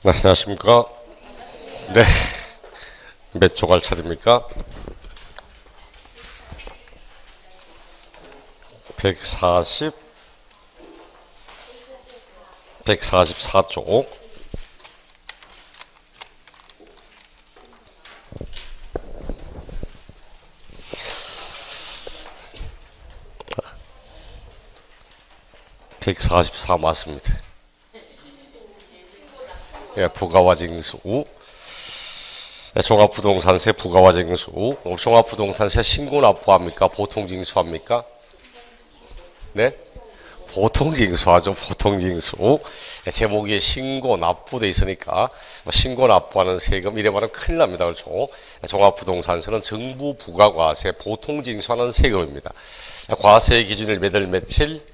네, 안녕하십니까? 네. 몇 조갈 차례입니까? 140, 144쪽. (144) 맞습니다. 예, 부가와 징수. 네, 종합부동산세 부가와 징수. 종합부동산세 신고납부합니까? 보통징수합니까? 네? 보통징수하죠. 보통징수. 네, 제목이 신고납부돼 있으니까 신고납부하는 세금 이래 말하면 큰일 납니다. 그렇죠? 네, 종합부동산세는 정부 부가과세 보통징수하는 세금입니다. 네, 과세 기준일 몇월 며칠?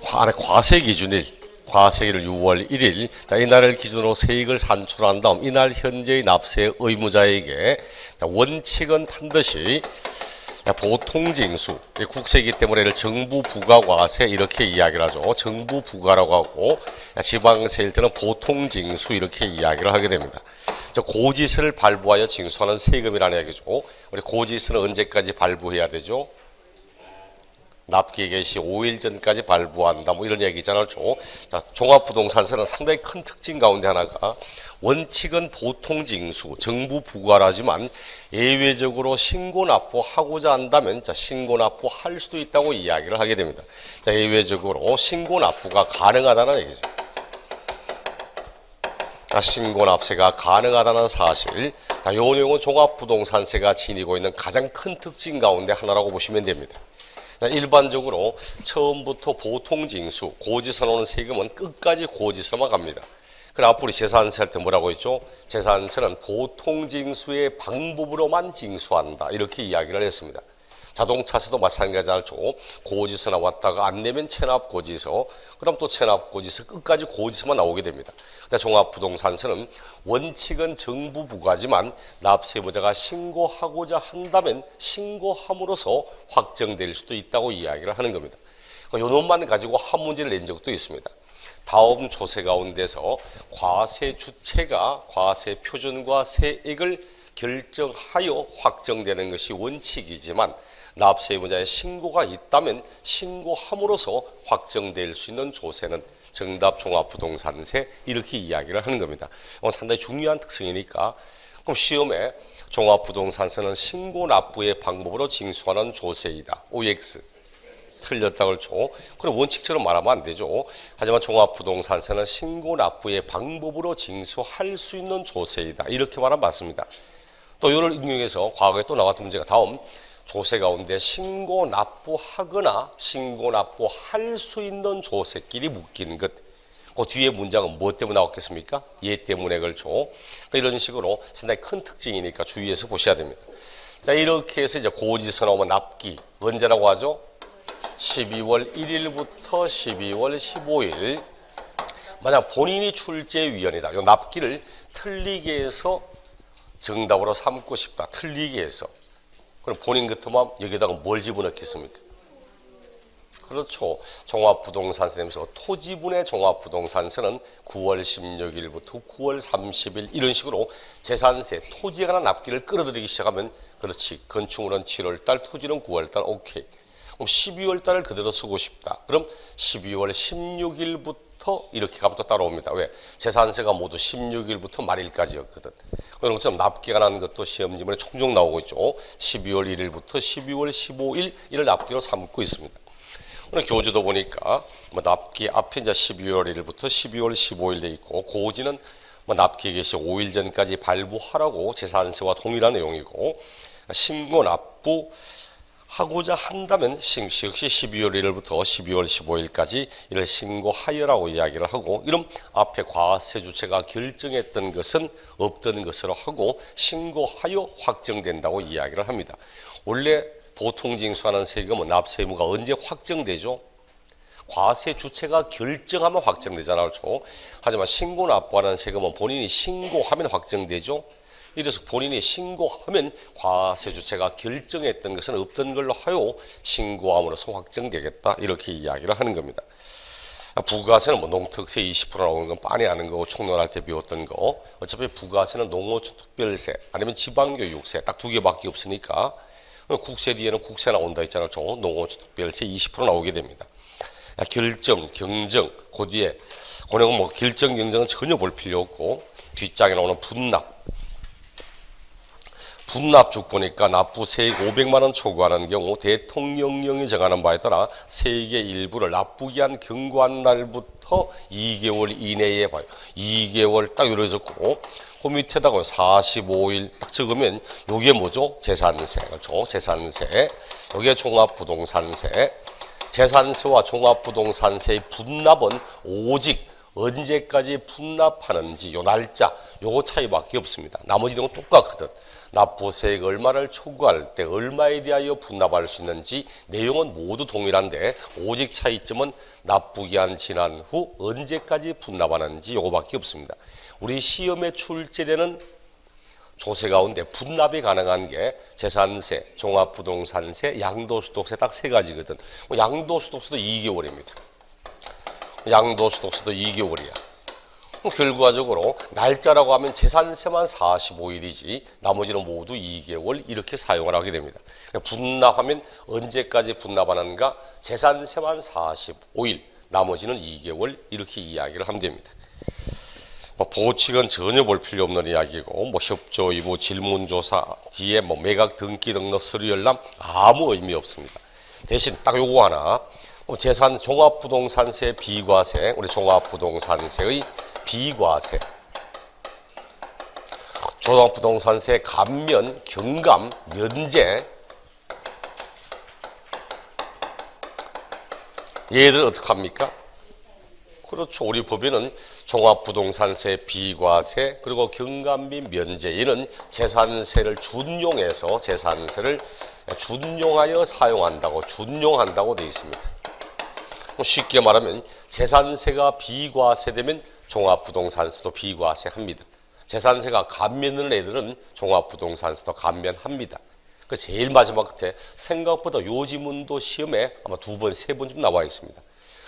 과세 기준일 과세일을 6월 1일 이날을 기준으로 세액을 산출한 다음 이날 현재의 납세 의무자에게 원칙은 반드시 보통징수, 국세이기 때문에 이를 정부 부가과세 이렇게 이야기를 하죠. 정부 부가라고 하고 지방세일 때는 보통징수 이렇게 이야기를 하게 됩니다. 고지서를 발부하여 징수하는 세금이라는 얘기죠. 우리 고지서는 언제까지 발부해야 되죠? 납기 개시 5일 전까지 발부한다 뭐 이런 얘기 있잖아요. 자, 종합부동산세는 상당히 큰 특징 가운데 하나가 원칙은 보통징수 정부 부과라지만 예외적으로 신고납부하고자 한다면 신고납부할 수도 있다고 이야기를 하게 됩니다. 자, 예외적으로 신고납부가 가능하다는 얘기죠. 신고납세가 가능하다는 사실, 요 내용은 종합부동산세가 지니고 있는 가장 큰 특징 가운데 하나라고 보시면 됩니다. 일반적으로 처음부터 보통징수, 고지서 나오는 세금은 끝까지 고지서만 갑니다. 그럼 앞으로 재산세 할 때 뭐라고 했죠? 재산세는 보통징수의 방법으로만 징수한다. 이렇게 이야기를 했습니다. 자동차세도 마찬가지죠. 고지서 나왔다가 안 내면 체납고지서, 그 다음 또 체납고지서 끝까지 고지서만 나오게 됩니다. 근데 종합부동산세는 원칙은 정부 부과지만 납세의무자가 신고하고자 한다면 신고함으로써 확정될 수도 있다고 이야기를 하는 겁니다. 요놈만 가지고 한 문제를 낸 적도 있습니다. 다음 조세 가운데서 과세 주체가 과세 표준과 세액을 결정하여 확정되는 것이 원칙이지만 납세 의무자의 신고가 있다면 신고함으로써 확정될 수 있는 조세는 정답 종합부동산세 이렇게 이야기를 하는 겁니다. 상당히 중요한 특성이니까 그럼 시험에 종합부동산세는 신고납부의 방법으로 징수하는 조세이다. OX 틀렸다고 그렇죠. 그럼 원칙처럼 말하면 안 되죠. 하지만 종합부동산세는 신고납부의 방법으로 징수할 수 있는 조세이다. 이렇게 말하면 맞습니다. 또 이를 ing용해서 과거에 또 나왔던 문제가 다음 조세 가운데 신고납부하거나 신고납부할 수 있는 조세끼리 묶인 것. 그 뒤에 문장은 무엇 때문에 나왔겠습니까? 얘 때문에 그렇죠. 이런 식으로 상당히 큰 특징이니까 주의해서 보셔야 됩니다. 자, 이렇게 해서 이제 고지서 나오면 납기 언제라고 하죠? 12월 1일부터 12월 15일. 만약 본인이 출제위원이다. 이 납기를 틀리게 해서 정답으로 삼고 싶다. 틀리게 해서. 그럼 본인 같으면 여기다가 뭘 집어넣겠습니까? 그렇죠. 종합부동산세면서 토지분의 종합부동산세는 9월 16일부터 9월 30일 이런 식으로 재산세, 토지에 관한 납기를 끌어들이기 시작하면 그렇지. 건축물은 7월달, 토지는 9월달 오케이. 그럼 12월 달을 그대로 쓰고 싶다. 그럼 12월 16일부터 이렇게 가면 또 따라옵니다. 왜? 재산세가 모두 16일부터 말일까지였거든. 그런 것처럼 납기가 나는 것도 시험지문에 종종 나오고 있죠. 12월 1일부터 12월 15일 이를 납기로 삼고 있습니다. 오늘 교주도 보니까 납기 앞에 이제 12월 1일부터 12월 15일 돼 있고 고지는 납기 개시 5일 전까지 발부하라고 재산세와 동일한 내용이고 신고 납부 하고자 한다면 역시 12월 1일부터 12월 15일까지 이를 신고하여라고 이야기를 하고 이런 앞에 과세 주체가 결정했던 것은 없던 것으로 하고 신고하여 확정된다고 이야기를 합니다. 원래 보통징수하는 세금은 납세 의무가 언제 확정되죠? 과세 주체가 결정하면 확정되잖아요. 그렇죠? 하지만 신고납부하는 세금은 본인이 신고하면 확정되죠. 이래서 본인이 신고하면 과세 주체가 결정했던 것은 없던 걸로 하여 신고함으로써 확정되겠다 이렇게 이야기를 하는 겁니다. 부가세는 뭐 농특세 20% 나오는 건 빤히 아는 거고 총론할 때 배웠던 거. 어차피 부가세는 농어촌특별세 아니면 지방교육세 딱 두 개밖에 없으니까 국세 뒤에는 국세 나온다 했잖아요. 농어촌특별세 20% 나오게 됩니다. 결정, 경정, 그 뒤에 그는 뭐 결정, 경정은 전혀 볼 필요 없고 뒷장에 나오는 분납죽 보니까 납부 세액 500만 원 초과하는 경우 대통령령이 정하는 바에 따라 세액의 일부를 납부기 한 경과한 날부터 2개월 이내에 봐요. 2개월 딱 이루어졌고 그 밑에다가 45일 딱 적으면 요게 뭐죠? 재산세. 그렇죠? 재산세. 요게 종합부동산세. 재산세와 종합부동산세의 분납은 오직 언제까지 분납하는지 요 날짜 요거 차이밖에 없습니다. 나머지 내용은 똑같거든. 납부세액 얼마를 초과할 때 얼마에 대하여 분납할 수 있는지 내용은 모두 동일한데 오직 차이점은 납부기한 지난 후 언제까지 분납하는지 요거밖에 없습니다. 우리 시험에 출제되는 조세 가운데 분납이 가능한 게 재산세, 종합부동산세, 양도소득세 딱 세 가지거든. 양도소득세도 2개월입니다. 양도소득세도 2개월이야. 결과적으로 날짜라고 하면 재산세만 45일이지 나머지는 모두 2개월 이렇게 사용을 하게 됩니다. 분납하면 언제까지 분납하는가? 재산세만 45일, 나머지는 2개월 이렇게 이야기를 하면 됩니다. 보칙은 전혀 볼 필요 없는 이야기고 뭐 협조, 의무, 질문조사 뒤에 뭐 매각, 등기 등록, 서류 열람 아무 의미 없습니다. 대신 딱 요거 하나 재산 종합부동산세 비과세 우리 종합부동산세의 비과세 종합부동산세 감면, 경감, 면제 얘들 어떻게 합니까? 그렇죠. 우리 법에는 종합부동산세 비과세 그리고 경감비 면제 이는 재산세를 준용해서 재산세를 준용하여 사용한다고 준용한다고 되어 있습니다. 쉽게 말하면 재산세가 비과세되면 종합부동산세도 비과세합니다. 재산세가 감면을 애들은 종합부동산세도 감면합니다. 그 제일 마지막 끝에 생각보다 요 지문도 시험에 아마 2번, 3번쯤 나와 있습니다.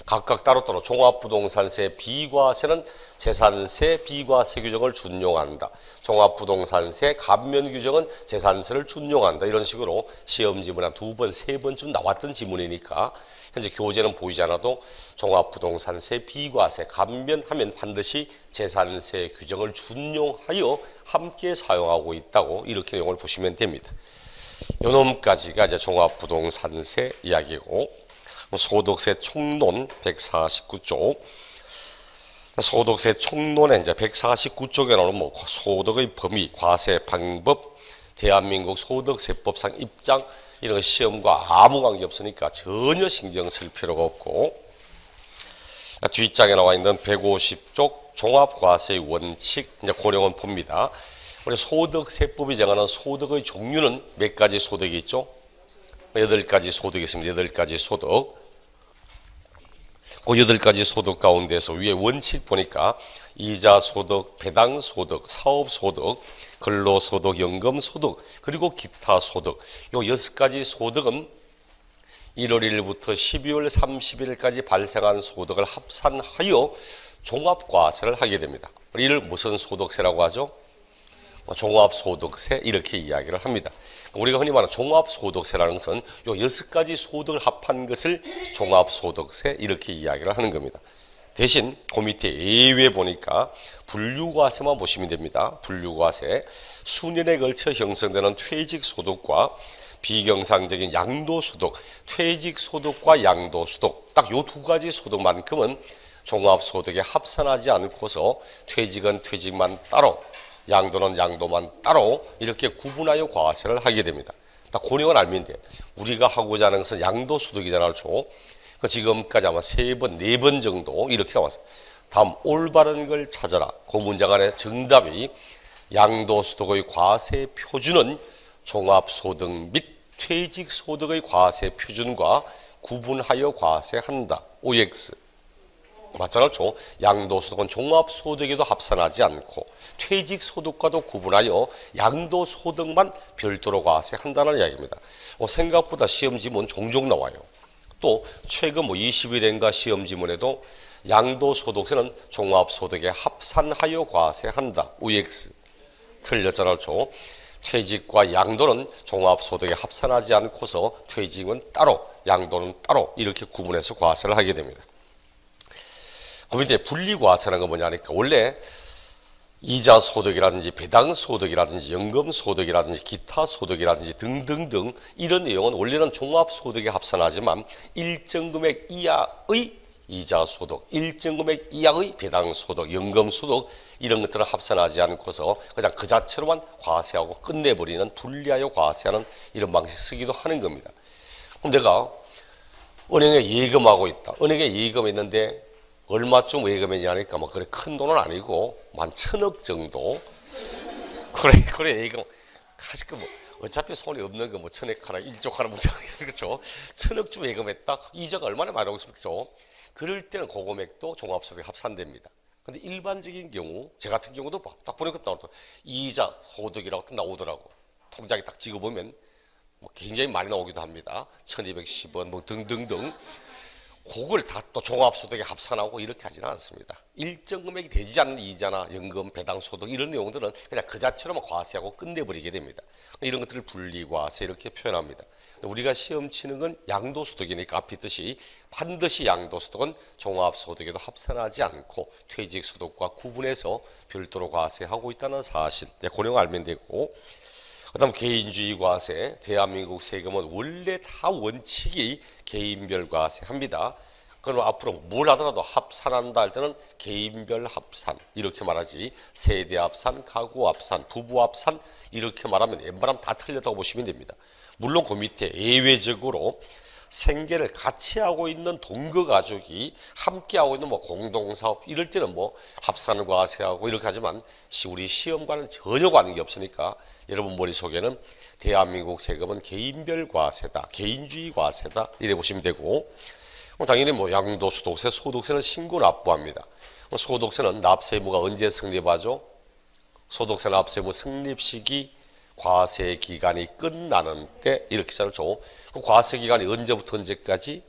각각 따로따로 종합부동산세 비과세는 재산세 비과세 규정을 준용한다. 종합부동산세 감면 규정은 재산세를 준용한다. 이런 식으로 시험 지문 한 2번, 3번쯤 나왔던 지문이니까 현재 교재는 보이지 않아도 종합부동산세 비과세 감면하면 반드시 재산세 규정을 준용하여 함께 사용하고 있다고 이렇게 내용을 보시면 됩니다. 요놈까지가 이제 종합부동산세 이야기고 소득세 총론 149쪽 소득세 총론에 이제 149쪽에 나오는 뭐 소득의 범위, 과세 방법, 대한민국 소득세법상 입장 이런 거 시험과 아무 관계 없으니까 전혀 신경 쓸 필요가 없고 뒷장에 나와 있는 150쪽 종합과세의 원칙 이제 고령은 봅니다. 우리 소득세법이 정하는 소득의 종류는 몇 가지 소득이 있죠? 8가지 소득이 있습니다. 8가지 소득. 그 8가지 소득 가운데서 위에 원칙 보니까 이자소득, 배당소득, 사업소득, 근로소득, 연금소득, 그리고 기타소득 요 6가지 소득은 1월 1일부터 12월 30일까지 발생한 소득을 합산하여 종합과세를 하게 됩니다. 이를 무슨 소득세라고 하죠? 종합소득세 이렇게 이야기를 합니다. 우리가 흔히 말하는 종합소득세라는 것은 요 6가지 소득을 합한 것을 종합소득세 이렇게 이야기를 하는 겁니다. 대신 그 밑에 예외 보니까 분류과세만 보시면 됩니다. 분류과세 수년에 걸쳐 형성되는 퇴직소득과 비경상적인 양도소득, 퇴직소득과 양도소득 딱 요 2가지 소득만큼은 종합소득에 합산하지 않고서 퇴직은 퇴직만 따로 양도는 양도만 따로 이렇게 구분하여 과세를 하게 됩니다. 딱 고령은 알면 돼. 우리가 하고자 하는 것은 양도소득이잖아요. 그 지금까지 아마 3번, 4번 정도 이렇게 나왔어요. 다음 올바른 걸 찾아라. 그 문장 안에 정답이 양도소득의 과세 표준은 종합소득 및 퇴직소득의 과세 표준과 구분하여 과세한다. OX. 맞잖아요. 양도소득은 종합소득에도 합산하지 않고 퇴직소득과도 구분하여 양도소득만 별도로 과세한다는 이야기입니다. 생각보다 시험 지문 종종 나와요. 또 최근 20일 된가 시험 지문에도 양도소득세는 종합소득에 합산하여 과세한다. UX 틀렸잖아. 그렇죠? 퇴직과 양도는 종합소득에 합산하지 않고서 퇴직은 따로, 양도는 따로 이렇게 구분해서 과세를 하게 됩니다. 그럼 이제 분리과세라는 건 뭐냐니까 원래 이자소득이라든지 배당소득이라든지 연금소득이라든지 기타소득이라든지 등등등 이런 내용은 원래는 종합소득에 합산하지만 일정 금액 이하의 이자소득, 일정 금액 이하의 배당소득, 연금소득 이런 것들을 합산하지 않고서 그냥 그 자체로만 과세하고 끝내버리는 분리하여 과세하는 이런 방식 쓰기도 하는 겁니다. 그럼 내가 은행에 예금하고 있다. 은행에 예금했는데 얼마쯤 예금했냐니까 뭐 그래 큰 돈은 아니고 한 1,000억 정도. 그래 예금 사실 뭐 어차피 손이 없는 거 뭐 1,000억 하나 1조 하나 묻자 그렇죠. 1,000억쯤 예금했다. 이자가 얼마나 많이 나오고 있습니까? 그럴 때는 그 금액도 종합소득에 합산됩니다. 근데 일반적인 경우 제 같은 경우도 딱 보니까 이자 소득이라고 딱 나오더라고. 통장에 딱 찍어보면 뭐 굉장히 많이 나오기도 합니다. 1,210원 뭐 등등등. 그걸 다 또 종합소득에 합산하고 이렇게 하지는 않습니다. 일정 금액이 되지 않는 이자나 연금, 배당소득 이런 내용들은 그냥 그 자체로만 과세하고 끝내버리게 됩니다. 이런 것들을 분리과세 이렇게 표현합니다. 우리가 시험 치는 건 양도소득이니까 앞에 있듯이 반드시 양도소득은 종합소득에도 합산하지 않고 퇴직소득과 구분해서 별도로 과세하고 있다는 사실. 그 내용 알면 되고 그 다음 개인주의 과세, 대한민국 세금은 원래 다 원칙이 개인별 과세합니다. 그럼 앞으로 뭘 하더라도 합산한다 할 때는 개인별 합산 이렇게 말하지 세대 합산, 가구 합산, 부부 합산 이렇게 말하면 웬만하면 다 틀렸다고 보시면 됩니다. 물론 그 밑에 예외적으로 생계를 같이 하고 있는 동거 가족이 함께 하고 있는 뭐 공동사업 이럴 때는 뭐 합산 과세하고 이렇게 하지만 우리 시험과는 전혀 관계 없으니까 여러분 머릿속에는 대한민국 세금은 개인별 과세다, 개인주의 과세다 이래 보시면 되고 당연히 뭐 양도소득세, 소득세는 신고 납부합니다. 소득세는 납세의무가 언제 성립하죠? 소득세 납세의무 성립 시기 과세 기간이 끝나는 때 이렇게 써죠. 그 과세 기간이 언제부터 언제까지?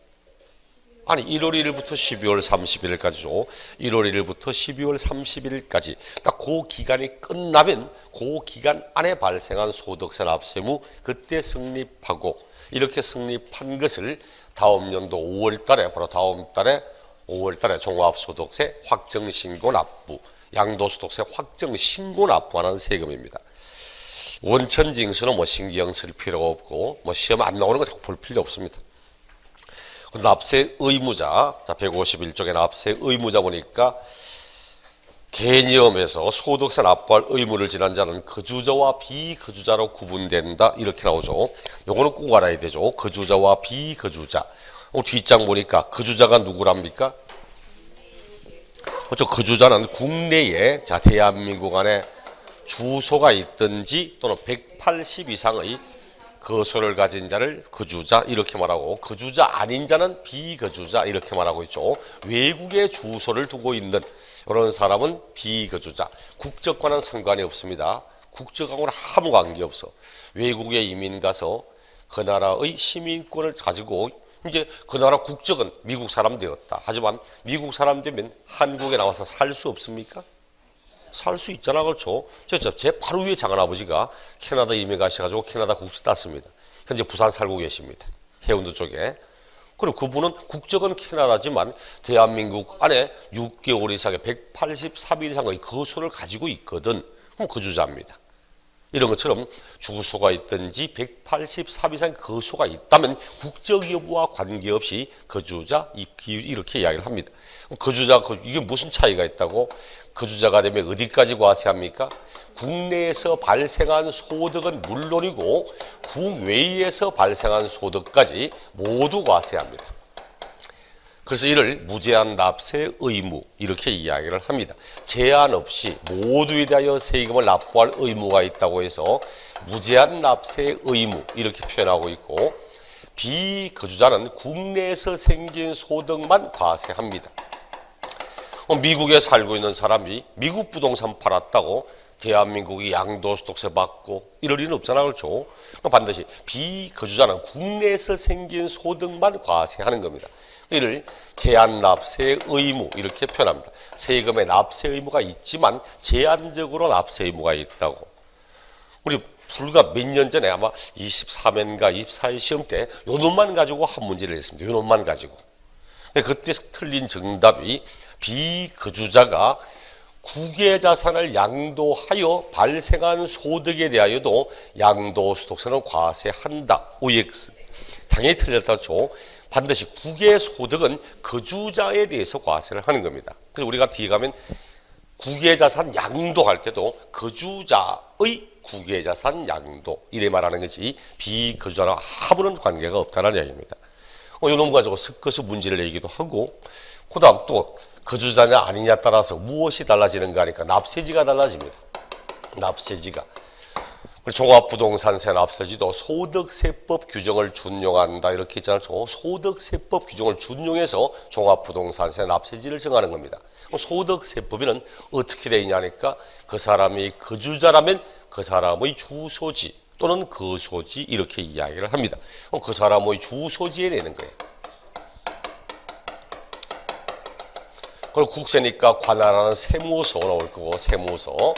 아니 1월 1일부터 12월 31일까지죠. 1월 1일부터 12월 31일까지 딱 그 기간이 끝나면 그 기간 안에 발생한 소득세 납세의무 그때 성립하고 이렇게 성립한 것을 다음 연도 5월 달에 바로 다음 달에 5월 달에 종합소득세 확정신고 납부 양도소득세 확정신고 납부하는 세금입니다. 원천징수는 뭐 신경 쓸 필요가 없고 뭐 시험 안 나오는 거 자꾸 볼 필요 없습니다. 납세 의무자, 자 151쪽에 납세 의무자 보니까 개념에서 소득세 납부할 의무를 지난 자는 거주자와 비거주자로 구분된다 이렇게 나오죠. 요거는 꼭 알아야 되죠. 거주자와 비거주자. 뒷장 보니까 거주자가 누구랍니까? 그렇죠. 거주자는 국내에 자 대한민국 안에 주소가 있든지 또는 180 이상의 거소를 가진 자를 거주자 이렇게 말하고 거주자 아닌 자는 비거주자 이렇게 말하고 있죠. 외국에 주소를 두고 있는 이런 사람은 비거주자. 국적과는 상관이 없습니다. 국적하고는 아무 관계없어. 외국에 이민 가서 그 나라의 시민권을 가지고 이제 그 나라 국적은 미국 사람 되었다. 하지만 미국 사람 되면 한국에 나와서 살 수 없습니까? 살 수 있잖아. 그렇죠. 제 바로 위에 장할아버지가 캐나다 이민 가셔가지고 캐나다 국적 땄습니다. 현재 부산 살고 계십니다. 해운도 쪽에. 그리고 그분은 국적은 캐나다지만 대한민국 안에 6개월 이상의 183일 이상의 거소를 가지고 있거든. 그럼 거주자입니다. 이런 것처럼 주소가 있든지 183 이상의 거소가 있다면 국적 여부와 관계없이 거주자 이렇게 이야기를 합니다. 거주자 이게 무슨 차이가 있다고? 거주자가 되면 어디까지 과세합니까? 국내에서 발생한 소득은 물론이고 국외에서 발생한 소득까지 모두 과세합니다. 그래서 이를 무제한 납세 의무 이렇게 이야기를 합니다. 제한 없이 모두에 대하여 세금을 납부할 의무가 있다고 해서 무제한 납세 의무 이렇게 표현하고 있고 비거주자는 국내에서 생긴 소득만 과세합니다. 미국에 살고 있는 사람이 미국 부동산 팔았다고 대한민국이 양도소득세 받고 이럴 일은 없잖아. 그렇죠. 반드시 비거주자는 국내에서 생긴 소득만 과세하는 겁니다. 이를 제한납세 의무 이렇게 표현합니다. 세금의 납세 의무가 있지만 제한적으로 납세 의무가 있다고. 우리 불과 몇 년 전에 아마 23회인가 24회 시험 때 요 놈만 가지고 한 문제를 했습니다. 요 놈만 가지고. 그때 틀린 정답이 비거주자가 국외자산을 양도하여 발생한 소득에 대하여도 양도소득세는 과세한다. OX. 당연히 틀렸다죠. 반드시 국외소득은 거주자에 대해서 과세를 하는 겁니다. 그래서 우리가 뒤에 가면 국외자산 양도할 때도 거주자의 국외자산 양도 이래 말하는 것이 비거주자랑 아무런 관계가 없다는 이야기입니다. 이놈 가지고 섞어서 문제를 내기도 하고 그 다음 또 거주자냐 아니냐 따라서 무엇이 달라지는가 하니까 납세지가 달라집니다. 납세지가. 종합부동산세 납세지도 소득세법 규정을 준용한다 이렇게 있잖아요. 소득세법 규정을 준용해서 종합부동산세 납세지를 정하는 겁니다. 소득세법에는 어떻게 되어 있냐니까 그 사람이 거주자라면 그 사람의 주소지 또는 거소지 이렇게 이야기를 합니다. 그 사람의 주소지에 내는 거예요. 그리고 국세니까 관할하는 세무서 나올 거고 세무서.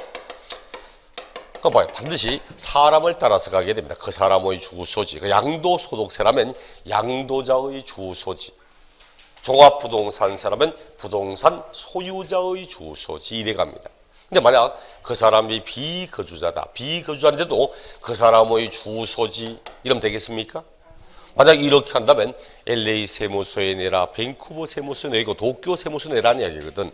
봐요. 반드시 사람을 따라서 가게 됩니다. 그 사람의 주소지. 양도소득세라면 양도자의 주소지. 종합부동산세라면 부동산 소유자의 주소지 이래 갑니다. 근데 만약 그 사람이 비거주자다. 비거주자인데도 그 사람의 주소지 이러면 되겠습니까? 만약 이렇게 한다면 LA 세무서에 내라, 밴쿠버 세무서에 내고 도쿄 세무서에 내라는 이야기거든.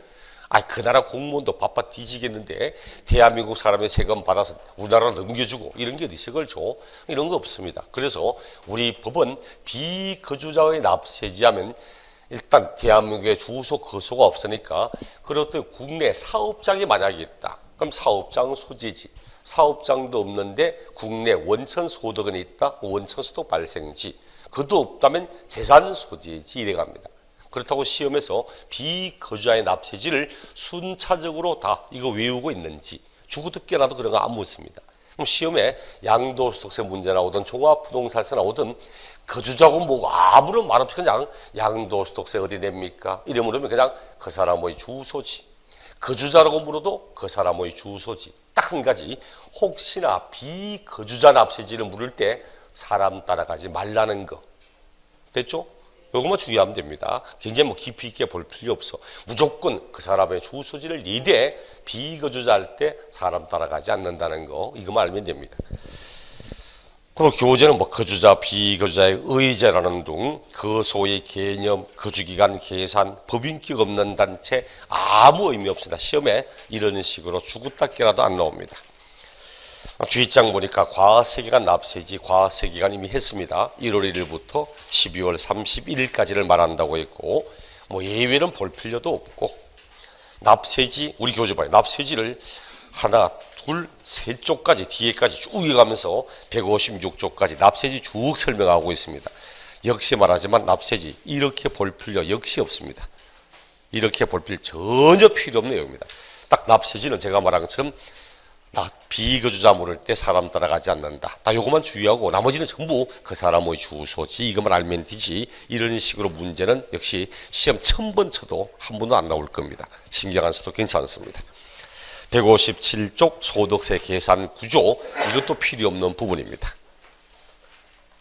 그 나라 공무원도 바빠 뒤지겠는데 대한민국 사람의 세금 받아서 우리나라로 넘겨주고 이런 게 어디 있어 걸죠? 이런 거 없습니다. 그래서 우리 법은 비거주자의 납세지 하면 일단 대한민국에 주소 거소가 없으니까 그렇듯 국내 사업장이 만약에 있다. 그럼 사업장 소재지. 사업장도 없는데 국내 원천 소득은 있다. 원천 소득 발생지. 그도 없다면 재산 소재지 이래 갑니다. 그렇다고 시험에서 비거주자의 납세지를 순차적으로 다 이거 외우고 있는지 주구듣기라도 그런 거 안 묻습니다. 그럼 시험에 양도소득세 문제 나오든 종합부동산세 나오든 거주자고 뭐고 아무런 말 없이 그냥 양도소득세 어디 냅니까? 이래 물으면 그냥 그 사람의 주소지. 거주자라고 물어도 그 사람의 주소지. 딱 한 가지. 혹시나 비거주자 납세지를 물을 때 사람 따라가지 말라는 거. 됐죠? 요것만 주의하면 됩니다. 굉장히 깊이 있게 볼 필요 없어. 무조건 그 사람의 주소지를 내되 비거주자 할 때 사람 따라가지 않는다는 거. 이거만 알면 됩니다. 그리고 교재는 거주자, 비거주자의 의제라는 등 거소의 개념, 거주기간 계산, 법인격 없는 단체 아무 의미 없습니다. 시험에 이런 식으로 주구딱기라도 안 나옵니다. 뒷장 보니까 과세기간 납세지, 과세기간 이미 했습니다. 1월 1일부터 12월 31일까지를 말한다고 했고 예외는 볼 필요도 없고 납세지, 우리 교재 봐요. 납세지를 하나, 둘, 세 쪽까지 뒤에까지 쭉 이어가면서 156쪽까지 납세지 쭉 설명하고 있습니다. 역시 말하지만 납세지 이렇게 볼 필요 역시 없습니다. 이렇게 볼 필요 전혀 필요 없는 내용입니다. 딱 납세지는 제가 말한 것처럼 비거주자 물을 때 사람 따라가지 않는다. 딱 요것만 주의하고 나머지는 전부 그 사람의 주소지 이것만 알면 되지. 이런 식으로 문제는 역시 시험 1000번 쳐도 한 번도 안 나올 겁니다. 신경 써도 괜찮습니다. 157쪽 소득세 계산 구조 이것도 필요 없는 부분입니다.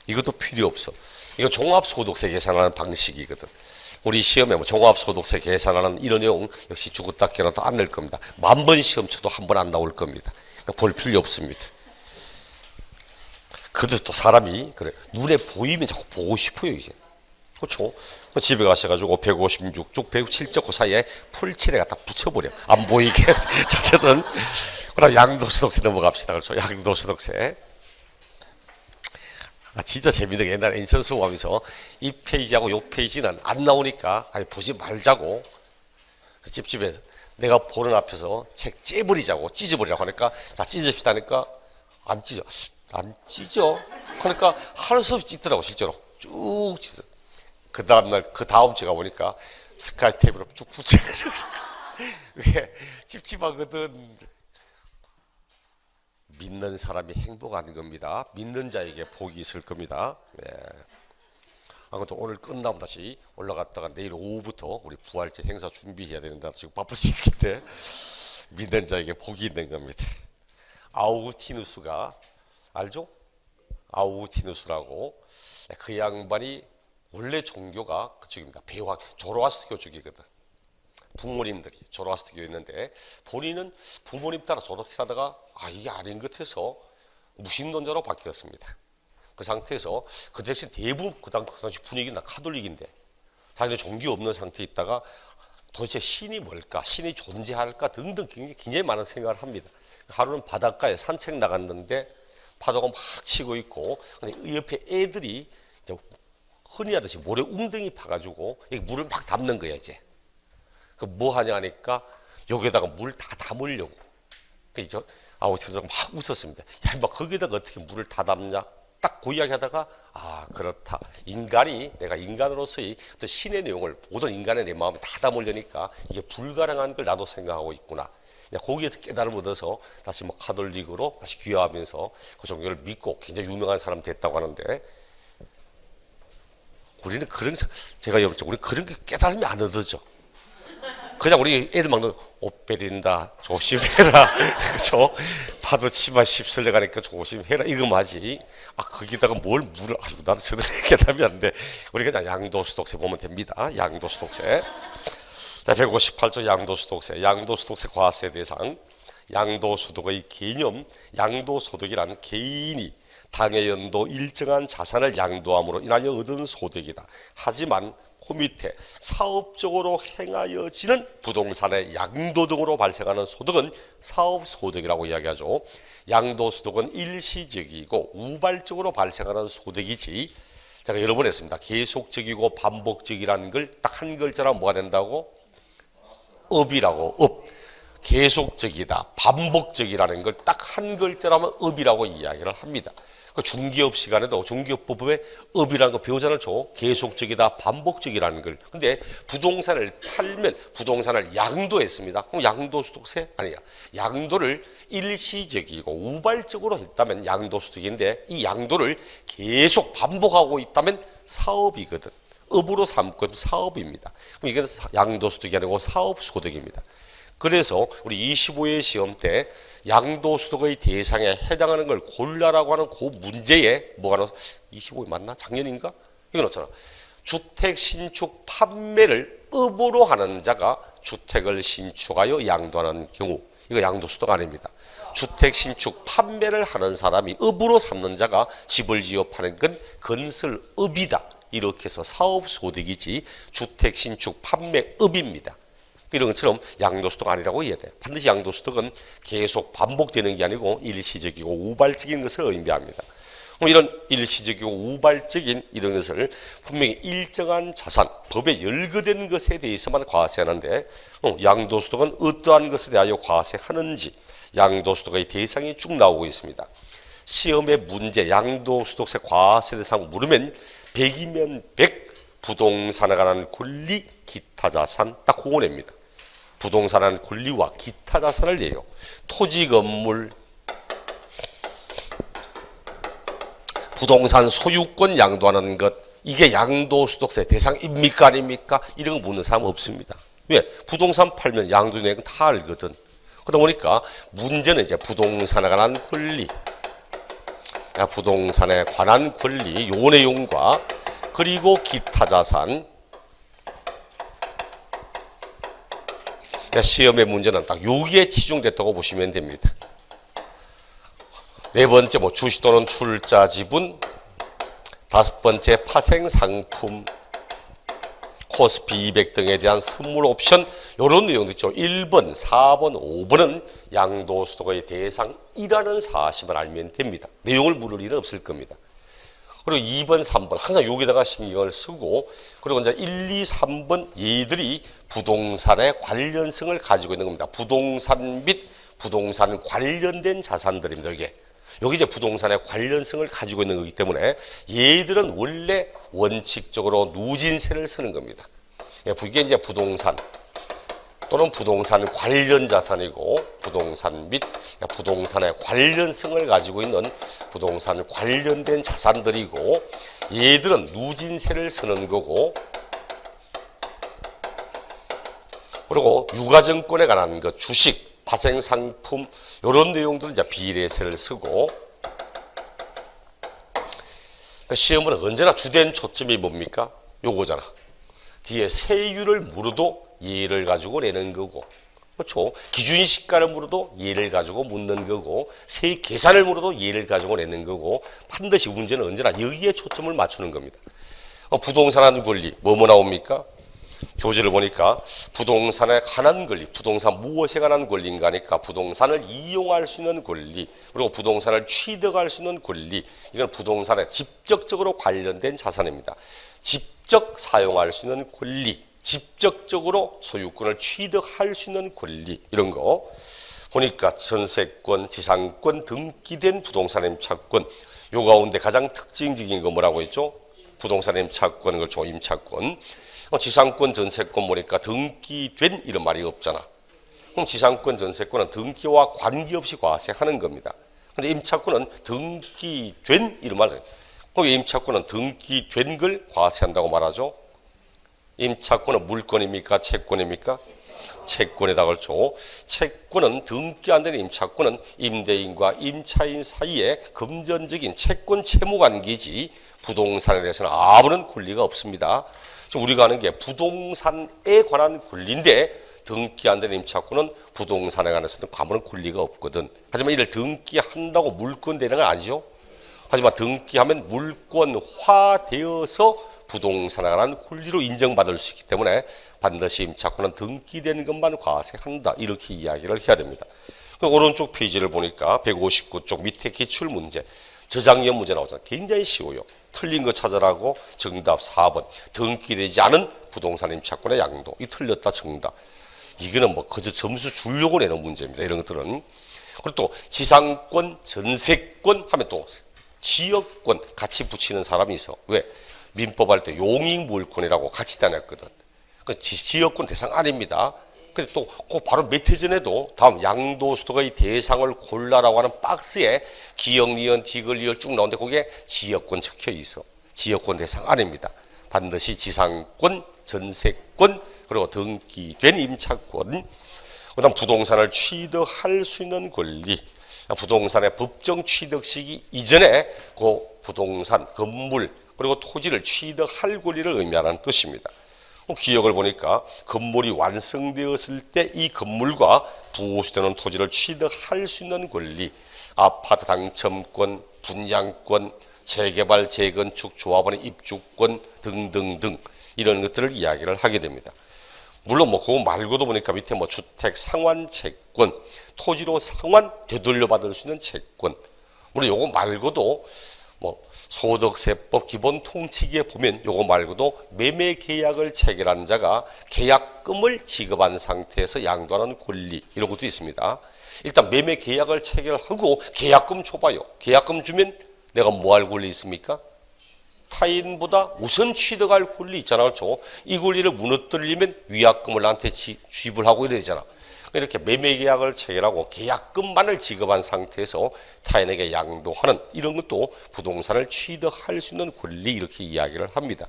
이것도 필요 없어. 이거 종합소득세 계산하는 방식이거든. 우리 시험에 종합소득세 계산하는 이런 내용 역시 주구딱기라도 안 낼 겁니다. 10,000번 시험 쳐도 한 번 안 나올 겁니다. 그러니까 볼 필요 없습니다. 그래도 또 사람이 그래 눈에 보이면 자꾸 보고 싶어요 이제. 그렇죠? 집에 가셔가지고 156쪽, 107쪽 그 사이에 풀칠에 갖다 붙여버려. 안 보이게. 자체든. 그럼 양도소득세 넘어갑시다. 그렇죠? 양도소득세. 진짜 재밌는 게 옛날에 인천 수업하면서 이 페이지하고 요 페이지는 안 나오니까 보지 말자고 찝찝해서 내가 보는 앞에서 책 째버리자고 찢어버리라고 하니까 자 찢읍시다 하니까 안 찢어 그러니까 할 수 없이 찢더라고 실제로 쭉 찢어. 그 다음날 그 다음 주가 보니까 스카치 테이프로 쭉 붙여가지고 왜 찝찝하거든. 믿는 사람이 행복한 겁니다. 믿는 자에게 복이 있을 겁니다. 네. 아무튼 오늘 끝나면 다시 올라갔다가 내일 오후부터 우리 부활절 행사 준비해야 되는데 지금 바쁠 수 있기 때문에 믿는 자에게 복이 있는 겁니다. 아우구티누스가 알죠? 아우구티누스라고 그 양반이 원래 종교가 그쪽입니다. 배화 조로아스트교 쪽이거든. 부모님들이 조로아스트교였는데 본인은 부모님 따라 저렇게 하다가 이게 아닌 것 같아서 무신론자로 바뀌었습니다. 그 상태에서 그 대신 대부분 그 당시 분위기는 카톨릭인데 당연히 종교 없는 상태에 있다가 도대체 신이 뭘까, 신이 존재할까 등등 굉장히 많은 생각을 합니다. 하루는 바닷가에 산책 나갔는데 파도가 막 치고 있고 이 옆에 애들이 이제 흔히 하듯이 모래 웅덩이 파가지고 물을 막 담는 거야. 이제 그 뭐 하냐 하니까 여기에다가 물 다 담으려고. 그죠? 아우티누스가 막 웃었습니다. 야, 막 거기다가 어떻게 물을 다 담냐? 딱 그 이야기 하다가 그렇다. 인간이 내가 인간으로서의 신의 내용을 모든 인간의 내 마음에 다 담으려니까 이게 불가능한 걸 나도 생각하고 있구나. 거기에서 깨달음을 얻어서 다시 뭐 카톨릭으로 다시 귀화하면서 그 종교를 믿고 굉장히 유명한 사람 됐다고 하는데 우리는 제가 여쭤보죠. 우리 그런 게 깨달음이 안 얻어져. 그냥 우리 애들 막는 옷 베린다 조심해라 그죠? 파도 치마 휩쓸려 가니까 조심해라 이거만 하지. 거기다가 뭘 물을 나도 저도 깨달음이 안 돼. 우리 그냥 양도수독세 보면 됩니다. 양도수독세 158조 양도수독세. 양도수독세 과세 대상. 양도소득의 개념. 양도소득이란 개인이 당해 연도 일정한 자산을 양도함으로 인하여 얻은 소득이다. 하지만 그 밑에 사업적으로 행하여지는 부동산의 양도 등으로 발생하는 소득은 사업소득이라고 이야기하죠. 양도소득은 일시적이고 우발적으로 발생하는 소득이지, 제가 여러 번 했습니다. 계속적이고 반복적이라는 걸 딱 한 글자로 뭐가 된다고? 업이라고. 업. 계속적이다, 반복적이라는 걸 딱 한 글자라면 업이라고 이야기를 합니다. 그 중개업 시간에도 중개업법에 업이라는 거 배우잖아요. 계속적이다, 반복적이라는 걸. 근데 부동산을 팔면 부동산을 양도했습니다. 그럼 양도소득세? 아니야. 양도를 일시적이고 우발적으로 했다면 양도소득인데 이 양도를 계속 반복하고 있다면 사업이거든. 업으로 삼고 사업입니다. 그럼 이게 양도소득이 아니고 사업소득입니다. 그래서 우리 25회 시험 때 양도소득의 대상에 해당하는 걸 골라라고 하는 그 문제에 뭐가 나와? 25회 맞나? 작년인가? 이거 넣었잖아. 주택 신축 판매를 업으로 하는 자가 주택을 신축하여 양도하는 경우, 이거 양도소득 아닙니다. 주택 신축 판매를 하는 사람이 업으로 삼는 자가 집을 지어 파는 건 건설업이다. 이렇게 해서 사업소득이지 주택 신축 판매업입니다. 이런 것처럼 양도소득 아니라고 이해해야 돼요. 반드시 양도소득은 계속 반복되는 게 아니고 일시적이고 우발적인 것을 의미합니다. 그럼 이런 일시적이고 우발적인 이런 것을 분명히 일정한 자산, 법에 열거된 것에 대해서만 과세하는데 양도소득은 어떠한 것에 대하여 과세하는지 양도소득의 대상이 쭉 나오고 있습니다. 시험의 문제, 양도소득세 과세 대상 물으면 100이면 100, 부동산에 관한 권리, 기타 자산 딱 그거 냅니다. 부동산에 관한 권리와 기타 자산을 내요. 토지, 건물, 부동산 소유권 양도하는 것, 이게 양도소득세 대상입니까 아닙니까? 이런 거 묻는 사람 없습니다. 왜? 부동산 팔면 양도 내는 다 알거든. 그러다 보니까 문제는 이제 부동산에 관한 권리, 부동산에 관한 권리 요 내용과 그리고 기타 자산. 시험의 문제는 딱 여기에 치중됐다고 보시면 됩니다. 네 번째 주식 또는 출자 지분, 다섯 번째 파생 상품, 코스피 200 등에 대한 선물 옵션, 이런 내용도 있죠. 1번, 4번, 5번은 양도소득의 대상이라는 사실을 알면 됩니다. 내용을 물을 일은 없을 겁니다. 그리고 2번, 3번 항상 여기다가 신경을 쓰고, 그리고 이제 1, 2, 3번 얘들이 부동산의 관련성을 가지고 있는 겁니다. 부동산 및 부동산 관련된 자산들입니다. 여기 이제 부동산의 관련성을 가지고 있는 거기 때문에 얘들은 원래 원칙적으로 누진세를 쓰는 겁니다. 이게 이제 부동산 또는 부동산 관련 자산이고, 부동산 및 부동산의 관련성을 가지고 있는 부동산 관련된 자산들이고, 얘들은 누진세를 쓰는 거고, 그리고 유가증권에 관한 그 주식, 파생상품 이런 내용들은 이제 비례세를 쓰고, 시험은 언제나 주된 초점이 뭡니까? 요거잖아. 뒤에 세율을 물어도 얘를 가지고 내는 거고, 그렇죠? 기준시가를 물어도 얘를 가지고 묻는 거고, 세액 계산을 물어도 얘를 가지고 내는 거고, 반드시 문제는 언제나 여기에 초점을 맞추는 겁니다. 부동산한 권리 뭐뭐 나옵니까? 교재를 보니까 부동산에 관한 권리, 부동산 무엇에 관한 권리인가 하니까 부동산을 이용할 수 있는 권리, 그리고 부동산을 취득할 수 있는 권리, 이건 부동산에 직접적으로 관련된 자산입니다. 직접 사용할 수 있는 권리, 직접적으로 소유권을 취득할 수 있는 권리, 이런 거 보니까 전세권, 지상권, 등기된 부동산 임차권, 요 가운데 가장 특징적인 거 뭐라고 했죠? 부동산 임차권, 그렇죠? 임차권. 지상권, 전세권 보니까 등기된 이런 말이 없잖아. 그럼 지상권, 전세권은 등기와 관계없이 과세하는 겁니다. 근데 임차권은 등기된 이런 말을. 그럼 임차권은 등기된 걸 과세한다고 말하죠. 임차권은 물권입니까? 채권입니까? 채권에다 걸죠. 채권은 등기 안 되는 임차권은 임대인과 임차인 사이에 금전적인 채권 채무 관계지 부동산에 대해서는 아무런 권리가 없습니다. 지금 우리가 하는 게 부동산에 관한 권리인데 등기 안 된 임차권은 부동산에 관해서는 아무런 권리가 없거든. 하지만 이를 등기한다고 물권되는 건 아니죠. 하지만 등기하면 물권화되어서 부동산에 관한 권리로 인정받을 수 있기 때문에 반드시 임차권은 등기된 것만 과세한다. 이렇게 이야기를 해야 됩니다. 오른쪽 페이지를 보니까 159쪽 밑에 기출문제, 저장형 문제 나오잖아요. 굉장히 쉬워요. 틀린 거 찾으라고 정답 4번. 등기되지 않은 부동산 임차권의 양도. 이 틀렸다 정답. 이거는 뭐 그저 점수 주려고 내는 문제입니다. 이런 것들은. 그리고 또 지상권, 전세권 하면 또 지역권 같이 붙이는 사람이 있어. 왜? 민법 할 때 용익물권이라고 같이 다녔거든. 지역권 대상 아닙니다. 근데 또 그 바로 몇 해 전에도 다음 양도소득의 대상을 골라라고 하는 박스에 기역, 니은, 디귿, 리을 쭉 나오는데 거기에 지역권 적혀 있어. 지역권 대상 아닙니다. 반드시 지상권, 전세권, 그리고 등기된 임차권, 그다음 부동산을 취득할 수 있는 권리, 부동산의 법정 취득 시기 이전에 그 부동산, 건물, 그리고 토지를 취득할 권리를 의미하는 뜻입니다. 기역을 보니까 건물이 완성되었을 때 이 건물과 부수되는 토지를 취득할 수 있는 권리, 아파트 당첨권, 분양권, 재개발, 재건축, 조합원의 입주권 등등등 이런 것들을 이야기를 하게 됩니다. 물론 뭐 그거 말고도 보니까 밑에 뭐 주택 상환 채권, 토지로 상환 되돌려받을 수 있는 채권, 물론 요거 말고도 뭐 소득세법 기본 통치기에 보면 요거 말고도 매매 계약을 체결한 자가 계약금을 지급한 상태에서 양도하는 권리 이런 것도 있습니다. 일단 매매 계약을 체결하고 계약금 줘봐요. 계약금 주면 내가 뭐 할 권리 있습니까? 타인보다 우선 취득할 권리 있잖아. 그렇죠? 이 권리를 무너뜨리면 위약금을 나한테 지불하고 이래야 되잖아. 이렇게 매매 계약을 체결하고 계약금만을 지급한 상태에서 타인에게 양도하는 이런 것도 부동산을 취득할 수 있는 권리 이렇게 이야기를 합니다.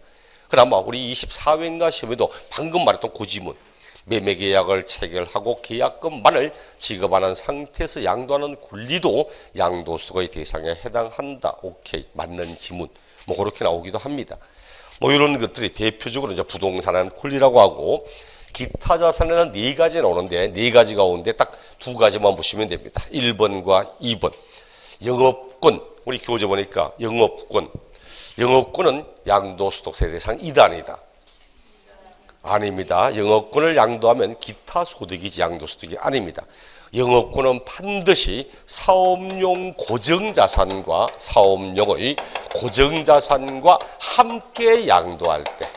그나마 우리 24회인가 시험에도 방금 말했던 그 지문, 매매 계약을 체결하고 계약금만을 지급하는 상태에서 양도하는 권리도 양도소득의 대상에 해당한다. 오케이, 맞는 지문. 뭐 그렇게 나오기도 합니다. 뭐 이런 것들이 대표적으로 이제 부동산의 권리라고 하고, 기타 자산에는 4가지 나오는데 4가지 가운데 딱 2가지만 보시면 됩니다. 1번과 2번. 영업권, 우리 교재 보니까 영업권은 양도소득세 대상 2단이다. 아닙니다. 영업권을 양도하면 기타 소득이지 양도소득이 아닙니다. 영업권은 반드시 사업용 고정자산과 사업용의 고정자산과 함께 양도할 때,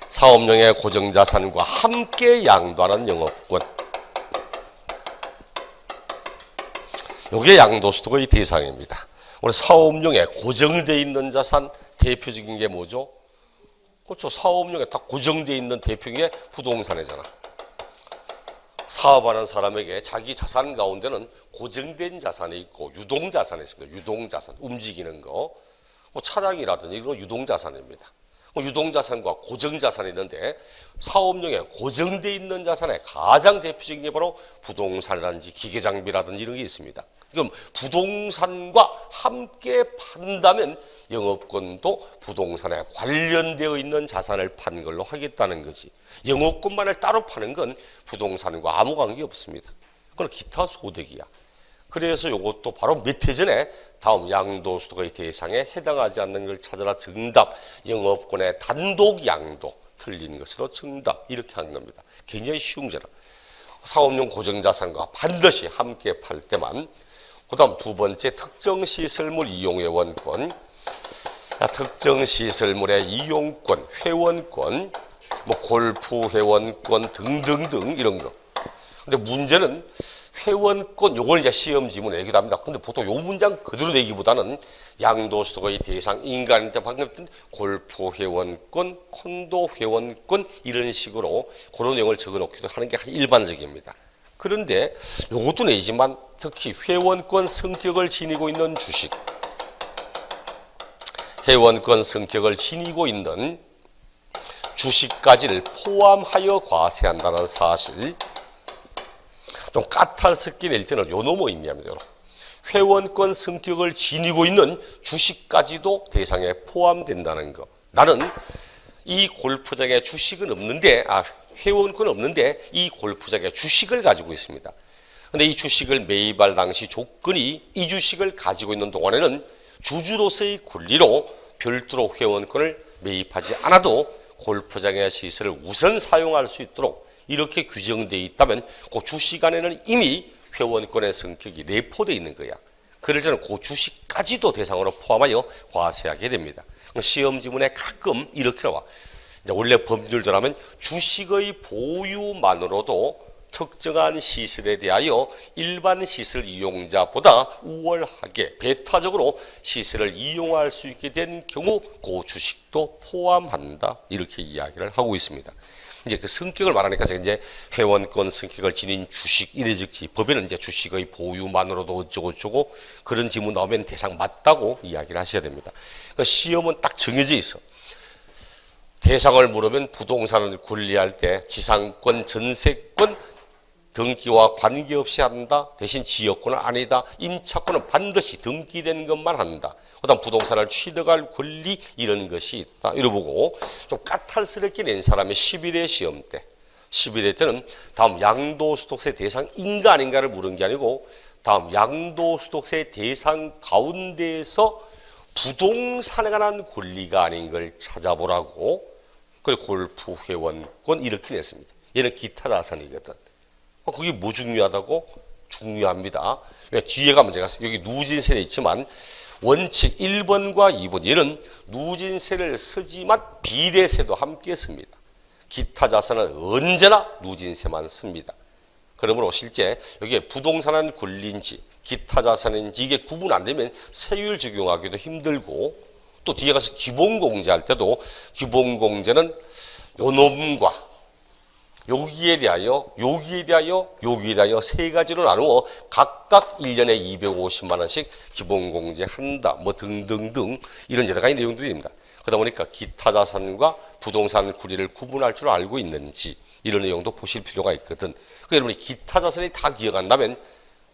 사업용의 고정자산과 함께 양도하는 영업권, 이게 양도소득의 대상입니다. 우리 사업용에 고정되어 있는 자산 대표적인 게 뭐죠? 그렇죠. 사업용에 딱 고정되어 있는 대표적인 게 부동산이잖아. 사업하는 사람에게 자기 자산 가운데는 고정된 자산이 있고 유동자산이 있습니다. 유동자산, 움직이는 거. 뭐 차량이라든지 이런 유동자산입니다. 유동자산과 고정자산이 있는데 사업용에 고정되어 있는 자산의 가장 대표적인 게 바로 부동산이라든지 기계장비라든지 이런 게 있습니다. 그럼 부동산과 함께 판다면 영업권도 부동산에 관련되어 있는 자산을 판 걸로 하겠다는 거지. 영업권만을 따로 파는 건 부동산과 아무 관계 없습니다. 그건 기타 소득이야. 그래서 이것도 바로 몇 해 전에 다음 양도소득의 대상에 해당하지 않는 걸 찾아라 정답. 영업권의 단독 양도 틀린 것으로 정답. 이렇게 한 겁니다. 굉장히 쉬운 거잖아. 사업용 고정자산과 반드시 함께 팔 때만. 그 다음 두 번째 특정시설물 이용회원권, 특정시설물의 이용권, 회원권, 뭐 골프 회원권 등등등 이런 거. 근데 문제는 회원권 요걸 이제 시험 지문에 내기도 합니다. 근데 보통 요 문장 그대로 내기보다는 양도소득의 대상 인간한테 방금 했던 골프 회원권, 콘도 회원권 이런 식으로 그런 내용을 적어 놓기도 하는 게 일반적입니다. 그런데 요것도 내지만 특히 회원권 성격을 지니고 있는 주식, 회원권 성격을 지니고 있는 주식까지를 포함하여 과세한다는 사실. 좀 까탈 섞인 일전을 요 놈의 의미합니다. 회원권 성격을 지니고 있는 주식까지도 대상에 포함된다는 거. 나는 이 골프장에 주식은 없는데, 회원권 없는데 이 골프장에 주식을 가지고 있습니다. 근데 이 주식을 매입할 당시 조건이 이 주식을 가지고 있는 동안에는 주주로서의 권리로 별도로 회원권을 매입하지 않아도 골프장의 시설을 우선 사용할 수 있도록 이렇게 규정되어 있다면 그 주식 안에는 이미 회원권의 성격이 내포되어 있는 거야. 그럴 때는 그 주식까지도 대상으로 포함하여 과세하게 됩니다. 시험 지문에 가끔 이렇게 나와. 원래 법률대로라면 주식의 보유만으로도 특정한 시설에 대하여 일반 시설 이용자보다 우월하게 배타적으로 시설을 이용할 수 있게 된 경우 그 주식도 포함한다. 이렇게 이야기를 하고 있습니다. 이제 그 성격을 말하니까 제가 이제 회원권 성격을 지닌 주식 이래 적지 법에는 이제 주식의 보유만으로도 어쩌고 그런 지문 나오면 대상 맞다고 이야기를 하셔야 됩니다. 그러니까 시험은 딱 정해져 있어. 대상을 물으면 부동산을 관리할 때 지상권, 전세권 등기와 관계없이 한다. 대신 지역권은 아니다. 임차권은 반드시 등기된 것만 한다. 그다음 부동산을 취득할 권리 이런 것이 있다. 이러 보고 좀 까탈스럽게 낸 사람이 11회 시험 때 11회 때는 다음 양도소득세 대상인가 아닌가를 물은 게 아니고 다음 양도소득세 대상 가운데에서 부동산에 관한 권리가 아닌 걸 찾아보라고 그리고 골프 회원권 이렇게 냈습니다. 얘는 기타 자산이거든. 그게 뭐 중요하다고? 중요합니다. 왜 뒤에 가면 제가 여기 누진세는 있지만 원칙 1번과 2번 얘는 누진세를 쓰지만 비례세도 함께 씁니다. 기타 자산은 언제나 누진세만 씁니다. 그러므로 실제 여기에 부동산은 권리인지 기타 자산인지 이게 구분 안 되면 세율 적용하기도 힘들고 또 뒤에 가서 기본공제할 때도 기본공제는 요 놈과 여기에 대하여 세 가지로 나누어 각각 1년에 250만 원씩 기본공제한다. 뭐 등등등 이런 여러 가지 내용들입니다. 그러다 보니까 기타 자산과 부동산 권리를 구분할 줄 알고 있는지 이런 내용도 보실 필요가 있거든. 그러니까 여러분이 기타 자산이 다 기억한다면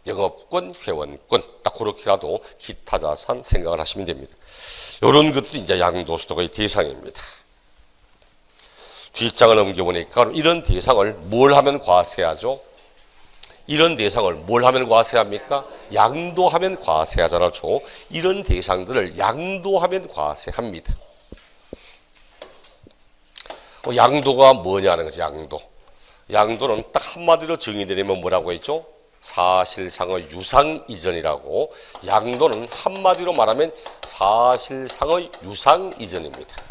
영업권, 회원권 딱 그렇게라도 기타 자산 생각을 하시면 됩니다. 이런 것들이 이제 양도소득의 대상입니다. 뒷장을 넘겨보니까 이런 대상을 뭘 하면 과세하죠? 이런 대상을 뭘 하면 과세합니까? 양도하면 과세하잖아요. 이런 대상들을 양도하면 과세합니다. 양도가 뭐냐는 거죠. 양도는 딱 한마디로 정의되려면 뭐라고 했죠? 사실상의 유상 이전이라고. 양도는 한마디로 말하면 사실상의 유상 이전입니다.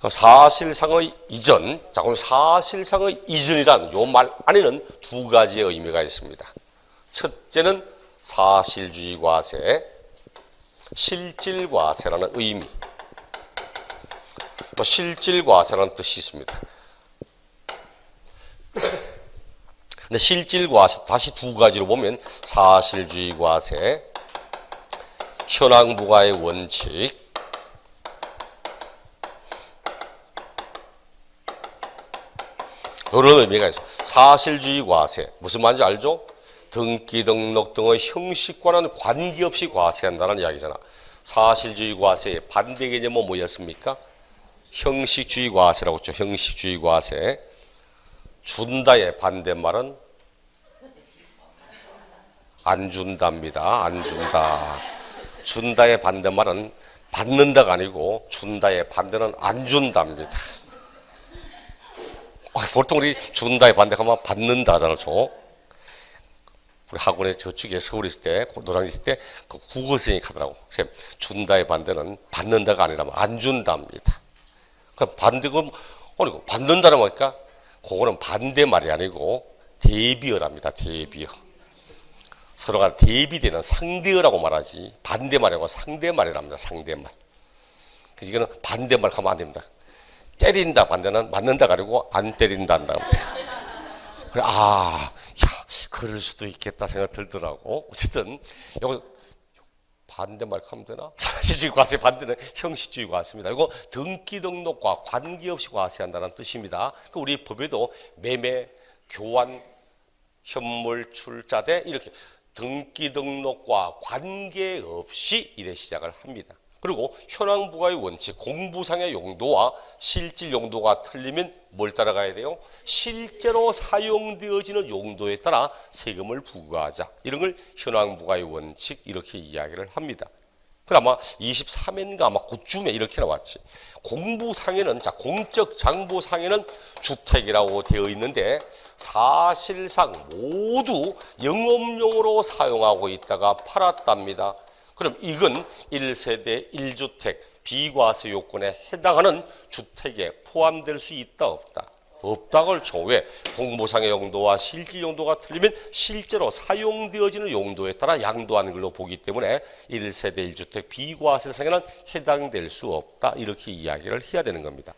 사실상의 이전, 자, 그럼 사실상의 이전이란 요 말 안에는 두 가지의 의미가 있습니다. 첫째는 사실주의 과세, 실질 과세라는 의미. 실질 과세라는 뜻이 있습니다. 근데 실질 과세 다시 두 가지로 보면 사실주의 과세, 현황부가의 원칙. 이런 의미가 있어요. 사실주의 과세. 무슨 말인지 알죠? 등기, 등록 등의 형식과는 관계없이 과세한다는 이야기잖아. 사실주의 과세의 반대 개념은 뭐였습니까? 형식주의 과세라고 했죠. 형식주의 과세. 준다의 반대말은 안 준답니다. 안 준다. 준다의 반대말은 받는다가 아니고 준다의 반대는 안 준답니다. 보통 우리 준다의 반대가 막 받는다잖아요. 우리 학원에 저쪽에 서울에 있을 때, 노량진 있을 때, 그 국어선생님이 하더라고. 준다의 반대는 받는다가 아니라 안 준답니다. 그 반대가, 아니, 받는다는 거니까, 그거는 반대말이 아니고, 대비어랍니다. 대비어. 서로가 대비되는 상대어라고 말하지, 반대말이라고 상대말이랍니다. 상대말. 그래서 이거는 반대말 하면 안 됩니다. 때린다 반대는 맞는다가 아니고 안 때린다 한다. 그래, 그럴 수도 있겠다 생각 들더라고. 어쨌든 이거 반대말 하면 되나? 사실주의 과세 반대는 형식주의 과세입니다. 이거 등기 등록과 관계없이 과세한다는 뜻입니다. 우리 법에도 매매, 교환, 현물, 출자대 이렇게 등기 등록과 관계없이 이래 시작을 합니다. 그리고 현황부가의 원칙, 공부상의 용도와 실질 용도가 틀리면 뭘 따라가야 돼요? 실제로 사용되어지는 용도에 따라 세금을 부과하자. 이런 걸 현황부가의 원칙 이렇게 이야기를 합니다. 그럼 아마 23회인가 아마 그쯤에 이렇게 나왔지. 공부상에는, 자, 공적 장부상에는 주택이라고 되어 있는데 사실상 모두 영업용으로 사용하고 있다가 팔았답니다. 그럼 이건 1세대 1주택 비과세 요건에 해당하는 주택에 포함될 수 있다 없다? 없다고 쳐. 왜? 공부상의 용도와 실질 용도가 틀리면 실제로 사용되어지는 용도에 따라 양도하는 걸로 보기 때문에 1세대 1주택 비과세상에는 해당될 수 없다. 이렇게 이야기를 해야 되는 겁니다.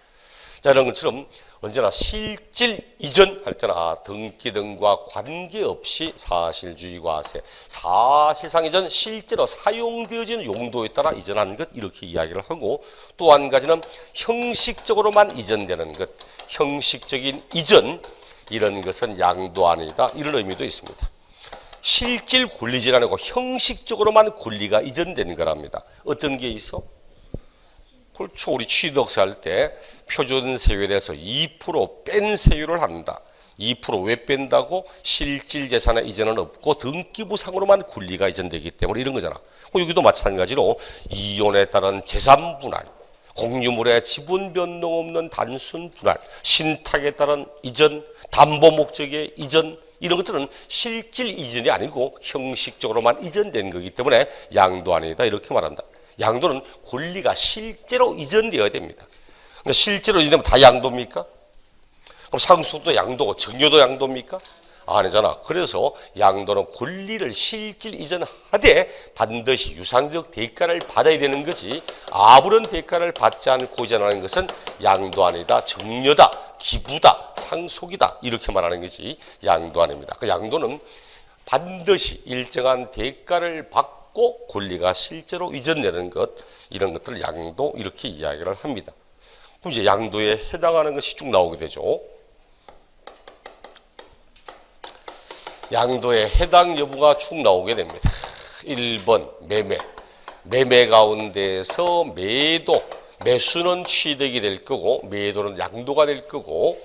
자, 이런 것처럼 언제나 실질 이전할 때나 등기 등과 관계없이 사실주의 과세, 사실상 이전 실제로 사용되어지는 용도에 따라 이전하는 것 이렇게 이야기를 하고, 또 한 가지는 형식적으로만 이전되는 것, 형식적인 이전 이런 것은 양도 아니다 이런 의미도 있습니다. 실질 권리질 아니고 형식적으로만 권리가 이전되는 거랍니다. 어떤 게 있어? 그렇죠. 우리 취득세 할 때 표준 세율에서 2% 뺀 세율을 한다. 2% 왜 뺀다고? 실질 재산의 이전은 없고 등기부상으로만 권리가 이전되기 때문에 이런 거잖아. 여기도 마찬가지로 이혼에 따른 재산 분할, 공유물의 지분 변동 없는 단순 분할, 신탁에 따른 이전, 담보 목적의 이전 이런 것들은 실질 이전이 아니고 형식적으로만 이전된 거기 때문에 양도 아니다 이렇게 말한다. 양도는 권리가 실제로 이전되어야 됩니다. 근데 실제로 이전되면 다 양도입니까? 그럼 상속도 양도고 증여도 양도입니까? 아니잖아. 그래서 양도는 권리를 실질 이전하되 반드시 유상적 대가를 받아야 되는 거지, 아무런 대가를 받지 않고 이전하는 것은 양도 아니다, 증여다, 기부다, 상속이다 이렇게 말하는 것이 양도 아닙니다. 그 양도는 반드시 일정한 대가를 받고 권리가 실제로 이전되는 것, 이런 것들을 양도 이렇게 이야기를 합니다. 그럼 이제 양도에 해당하는 것이 쭉 나오게 되죠. 양도의 해당 여부가 쭉 나오게 됩니다. 1번 매매. 매매 가운데서 매도, 매수는 취득이 될 거고 매도는 양도가 될 거고,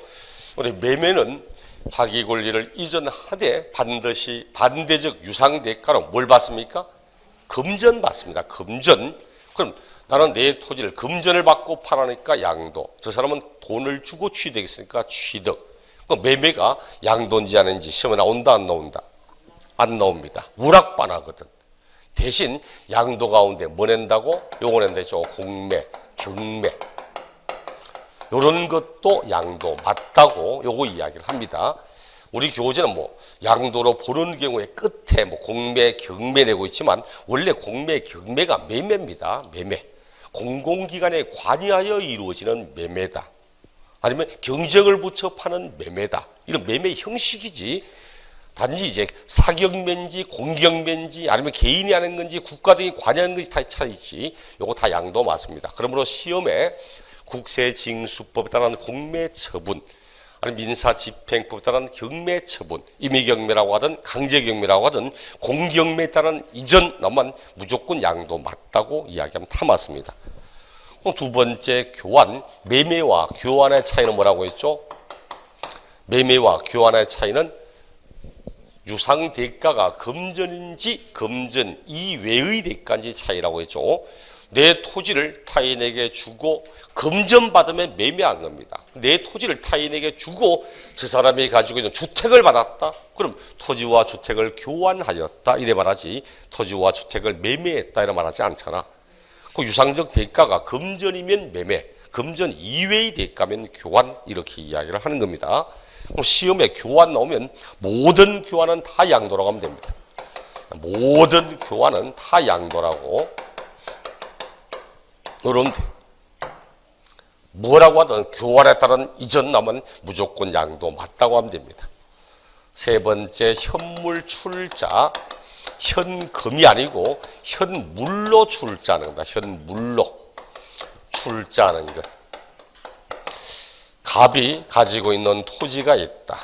우리 매매는 자기 권리를 이전하되 반드시 반대적 유상대가로 뭘 받습니까? 금전 받습니다. 금전. 그럼 나는 내 토지를 금전을 받고 팔아니까 양도. 저 사람은 돈을 주고 취득했으니까 취득. 매매가 양도인지 아닌지 시험에 나온다 안 나온다? 안 나옵니다. 우락반하거든. 대신 양도 가운데 뭐 낸다고? 요거 낸다죠. 공매, 경매. 요런 것도 양도 맞다고 요거 이야기를 합니다. 우리 교재는 뭐 양도로 보는 경우에 끝에 뭐 공매, 경매 내고 있지만 원래 공매, 경매가 매매입니다. 매매. 공공기관에 관여하여 이루어지는 매매다. 아니면 경쟁을 붙여 파는 매매다. 이런 매매 형식이지 단지 이제 사격면지, 공격면지, 아니면 개인이 하는 건지, 국가 등이 관여하는 건지 다 차이지, 요거 다 양도 맞습니다. 그러므로 시험에 국세징수법에 따른 공매처분, 아니면 민사집행법에 따른 경매처분, 임의경매라고 하든 강제경매라고 하든 공경매에 따른 이전만 무조건 양도 맞다고 이야기하면 다 맞습니다. 두 번째, 교환, 매매와 교환의 차이는 뭐라고 했죠? 매매와 교환의 차이는 유상 대가가 금전인지 금전 이외의 대가인지 차이라고 했죠. 내 토지를 타인에게 주고 금전 받으면 매매한 겁니다. 내 토지를 타인에게 주고 저 사람이 가지고 있는 주택을 받았다. 그럼 토지와 주택을 교환하였다 이래 말하지, 토지와 주택을 매매했다 이래 말하지 않잖아. 그 유상적 대가가 금전이면 매매, 금전 이외의 대가면 교환, 이렇게 이야기를 하는 겁니다. 그럼 시험에 교환 나오면 모든 교환은 다 양도라고 하면 됩니다. 모든 교환은 다 양도라고 그러면 돼. 뭐라고 하든 교환에 따른 이전남은 무조건 양도 맞다고 하면 됩니다. 세 번째, 현물 출자, 현금이 아니고 현물로 출자하는 거다. 현물로 출자하는 것. 갑이 가지고 있는 토지가 있다.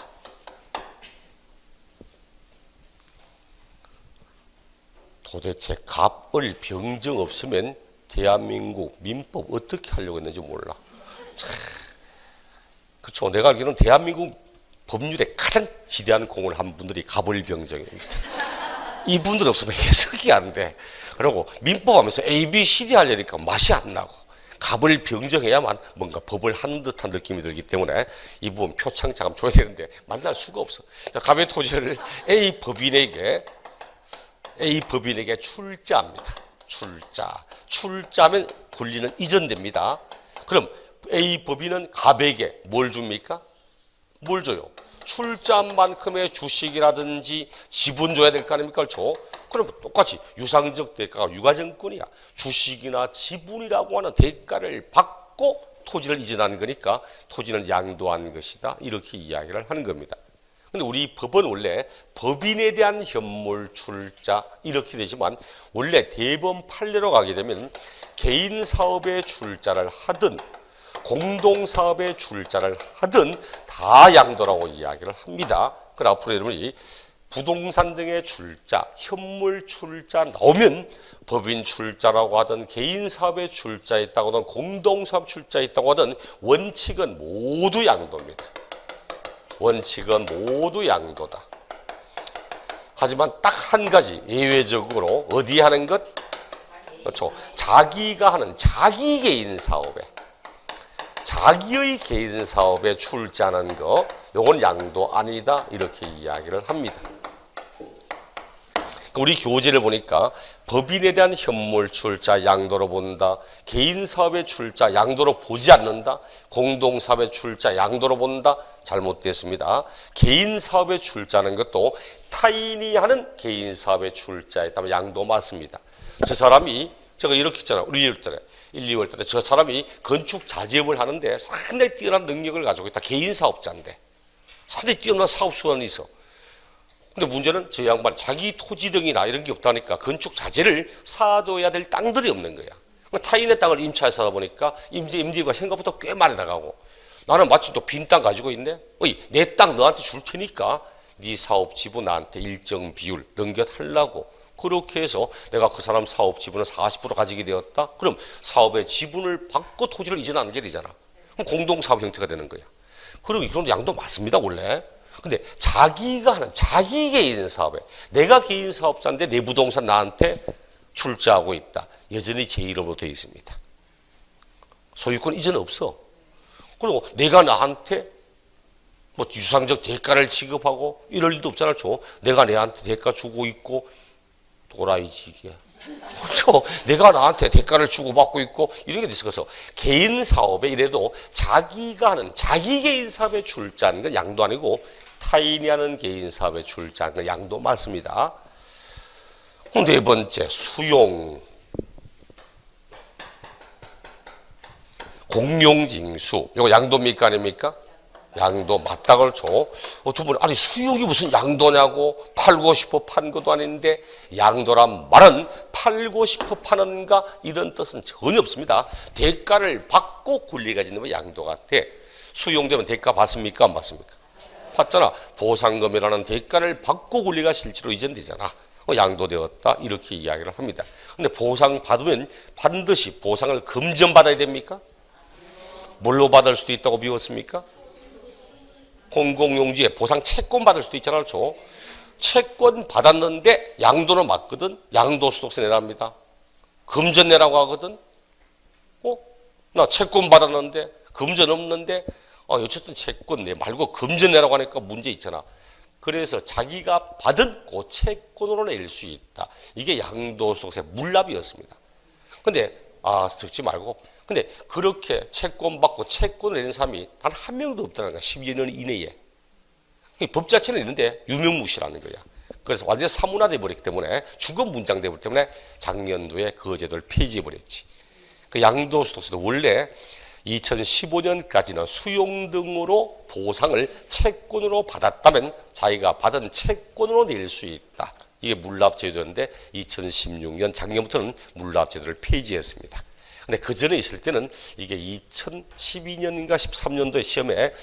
도대체 갑을 병정 없으면 대한민국 민법 어떻게 하려고 했는지 몰라. 그렇죠. 내가 알기로는 대한민국 법률에 가장 지대한 공을 한 분들이 갑을병정입니다. 이분들 없으면 해석이 안 돼. 그리고 민법 하면서 A, B, C, D 하려니까 맛이 안 나고 갑을병정해야만 뭔가 법을 하는 듯한 느낌이 들기 때문에 이 부분 표창 자금 줘야 되는데 만날 수가 없어. 갑의 토지를 A 법인에게 출자합니다. 출자하면 권리는 이전됩니다. 그럼 A 법인은 갑에게 뭘 줍니까? 뭘 줘요? 출자한 만큼의 주식이라든지 지분 줘야 될 거 아닙니까? 그렇죠? 그럼 똑같이 유상적 대가가 유가증권이야. 주식이나 지분이라고 하는 대가를 받고 토지를 이전한 거니까 토지는 양도한 것이다. 이렇게 이야기를 하는 겁니다. 근데 우리 법은 원래 법인에 대한 현물 출자 이렇게 되지만 원래 대법 판례로 가게 되면 개인 사업에 출자를 하든 공동사업에 출자를 하든 다 양도라고 이야기를 합니다. 그럼 앞으로 여러분이 부동산 등의 출자, 현물 출자 나오면 법인 출자라고 하든 개인 사업에 출자에 있다고 하든 공동사업 출자에 있다고 하든 원칙은 모두 양도입니다. 원칙은 모두 양도다. 하지만 딱 한 가지 예외적으로 어디 하는 것? 그렇죠. 자기가 하는 자기 개인 사업에, 자기의 개인 사업에 출자하는 거, 요건 양도 아니다 이렇게 이야기를 합니다. 우리 교재를 보니까 법인에 대한 현물 출자 양도로 본다, 개인 사업의 출자 양도로 보지 않는다, 공동사업의 출자 양도로 본다. 잘못됐습니다. 개인 사업에 출자하는 것도 타인이 하는 개인 사업에 출자에 따르면 양도 맞습니다. 저 사람이 제가 이렇게 했잖아요. 우리 1, 2월 달에 저 사람이 건축 자재업을 하는데 상당히 뛰어난 능력을 가지고 있다. 개인 사업자인데 상당히 뛰어난 사업 수완이 있어. 근데 문제는 저 양반이 자기 토지 등이나 이런 게 없다니까 건축 자재를 사둬야 될 땅들이 없는 거야. 타인의 땅을 임차해서 하다 보니까 임대비가 생각보다 꽤 많이 나가고 나는 마침 또 빈 땅 가지고 있네. 내 땅 너한테 줄 테니까 네 사업 지분 나한테 일정 비율 넘겨달라고. 그렇게 해서 내가 그 사람 사업 지분을 40% 가지게 되었다. 그럼 사업의 지분을 받고 토지를 이전하는 게 되잖아. 그럼 공동사업 형태가 되는 거야. 그리고 이건 양도 맞습니다 원래. 근데 자기가 하는 자기 개인 사업에 내가 개인 사업자인데 내 부동산 나한테 출자하고 있다. 여전히 제 이름으로 되어 있습니다. 소유권 이전 없어. 그리고 내가 나한테 뭐 유상적 대가를 지급하고 이럴 일도 없잖아. 내가 내한테 대가 주고 있고 도라이지게. 그렇죠. 내가 나한테 대가를 주고받고 있고 이런 게 있어서 개인 사업에 이래도 자기가 하는 자기 개인 사업에 출자하는 건 양도 아니고 타인이 하는 개인 사업에 출자하는 건 양도 맞습니다. 네 번째, 수용. 공용징수. 이거 양도입니까 아닙니까? 양도 맞다 그렇죠. 두 분 아니 수육이 무슨 양도냐고, 팔고 싶어 판 것도 아닌데 양도란 말은 팔고 싶어 파는가 이런 뜻은 전혀 없습니다. 대가를 받고 권리가 있는 양도가 돼. 수용되면 대가 받습니까 안 받습니까? 받잖아. 보상금이라는 대가를 받고 권리가 실제로 이전되잖아. 양도되었다 이렇게 이야기를 합니다. 근데 보상 받으면 반드시 보상을 금전받아야 됩니까? 뭘로 받을 수도 있다고 배웠습니까? 공공용지에 보상 채권 받을 수도 있잖아요. 그렇죠? 채권 받았는데 양도는 맞거든. 양도소득세 내랍니다. 금전 내라고 하거든. 나 채권 받았는데 금전 없는데 어쨌든 채권 내 말고 금전 내라고 하니까 문제 있잖아. 그래서 자기가 받은 그 채권으로 낼 수 있다. 이게 양도소득세 물납이었습니다. 근데 듣지 말고 근데 그렇게 채권 받고 채권을 내는 사람이 단 한 명도 없다는 거야. 12년 이내에. 법 자체는 있는데 유명무실하는 거야. 그래서 완전히 사문화돼 버렸기 때문에 주거 문장돼 버렸기 때문에 작년도에 그 제도를 폐지해 버렸지. 그 양도소득세도 원래 2015년까지는 수용 등으로 보상을 채권으로 받았다면 자기가 받은 채권으로 낼 수 있다. 이게 물납제도였는데 2016년 작년부터는 물납제도를 폐지했습니다. 근데 그 전에 있을 때는 이게 2012년인가 13년도에 시험에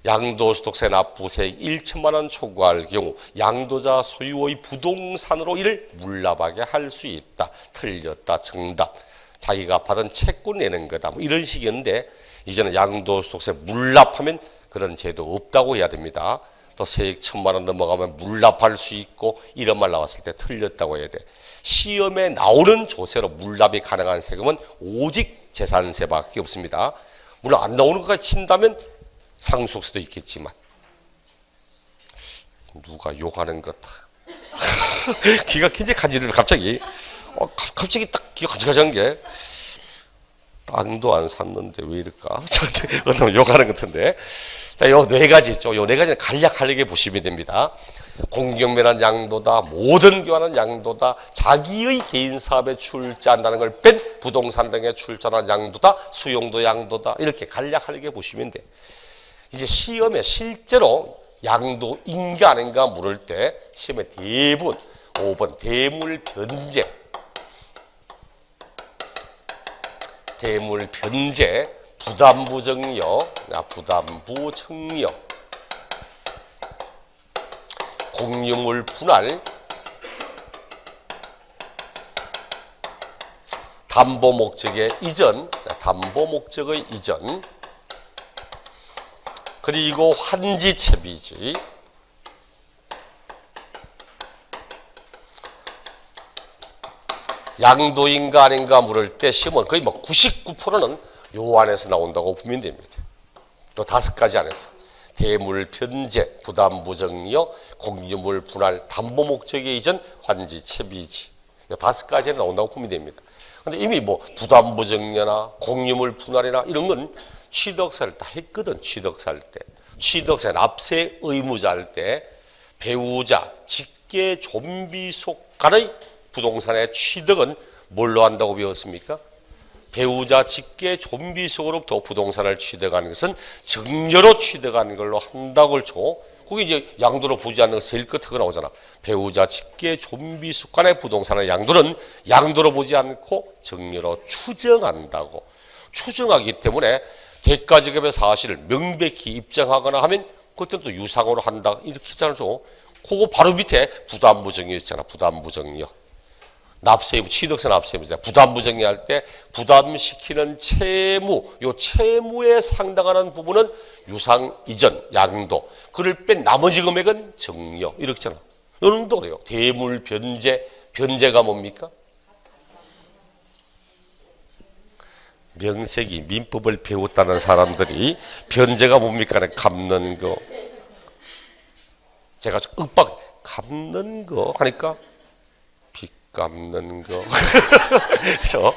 양도소득세 납부세액 1천만 원 초과할 경우 양도자 소유의 부동산으로 이를 물납하게 할 수 있다. 틀렸다. 정답. 자기가 받은 채권 내는 거다. 뭐 이런 식이었는데 이제는 양도소득세 물납하면 그런 제도 없다고 해야 됩니다. 또 세액 1,000만 원 넘어가면 물납할 수 있고 이런 말 나왔을 때 틀렸다고 해야 돼. 시험에 나오는 조세로 물납이 가능한 세금은 오직 재산세밖에 없습니다. 물론 안 나오는 것까지 친다면 상속세도 있겠지만 누가 욕하는 거다. 기가 굉장히 간지러워. 갑자기 딱 기가 간지러운 게 땅도 안 샀는데 왜 이럴까? 저한테 욕하는 것 같은데. 자, 요 네 가지 있죠. 요 네 가지는 간략하게 보시면 됩니다. 공경면한 양도다, 모든 교환은 양도다, 자기의 개인 사업에 출자한다는 걸 뺀 부동산 등에 출자한 양도다, 수용도 양도다. 이렇게 간략하게 보시면 돼. 이제 시험에 실제로 양도인가 아닌가 물을 때 시험에 대부분 5번 대물변제, 대물변제, 부담부정여, 부담부정여, 공유물 분할, 담보 목적의 이전, 담보 목적의 이전, 그리고 환지 채비지, 양도인가 아닌가 물을 때 시험은 거의 99%는 요 안에서 나온다고 보면 됩니다. 요 5가지 안에서. 대물 변제, 부담부정여, 공유물 분할, 담보 목적의 이전, 환지 채비지. 요 5가지에 나온다고 보면 됩니다. 근데 이미 부담부정여나 공유물 분할이나 이런 건 취득세를 다 했거든. 취득세 할 때. 취득세 납세 의무자 할 때 배우자, 직계, 좀비 속간의 부동산의 취득은 뭘로 한다고 배웠습니까? 배우자, 직계, 좀비 속으로부터 부동산을 취득하는 것은 증여로 취득하는 걸로 한다고 했죠. 그게 이제 양도로 보지 않는 거 제일 끝에 나오잖아. 배우자, 직계, 좀비 속간의 부동산의 양도는 양도로 보지 않고 증여로 추정한다고. 추정하기 때문에 대가지급의 사실을 명백히 입증하거나 하면 그때는 또 유상으로 한다. 이렇게 했잖아요. 그거 바로 밑에 부담부정여 있잖아. 부담부정여. 납세의무, 취득세 납세의무잖아. 부담부정여 할 때 부담시키는 채무, 요 채무에 상당하는 부분은 유상 이전, 양도. 그를 뺀 나머지 금액은 증여. 이렇게 잖아. 이런 도 그래요. 대물 변제, 변제가 뭡니까? 명색이 민법을 배웠다는 사람들이 변제가 뭡니까? 갚는 거. 제가 윽박 갚는 거 하니까 빚 갚는 거. 그래서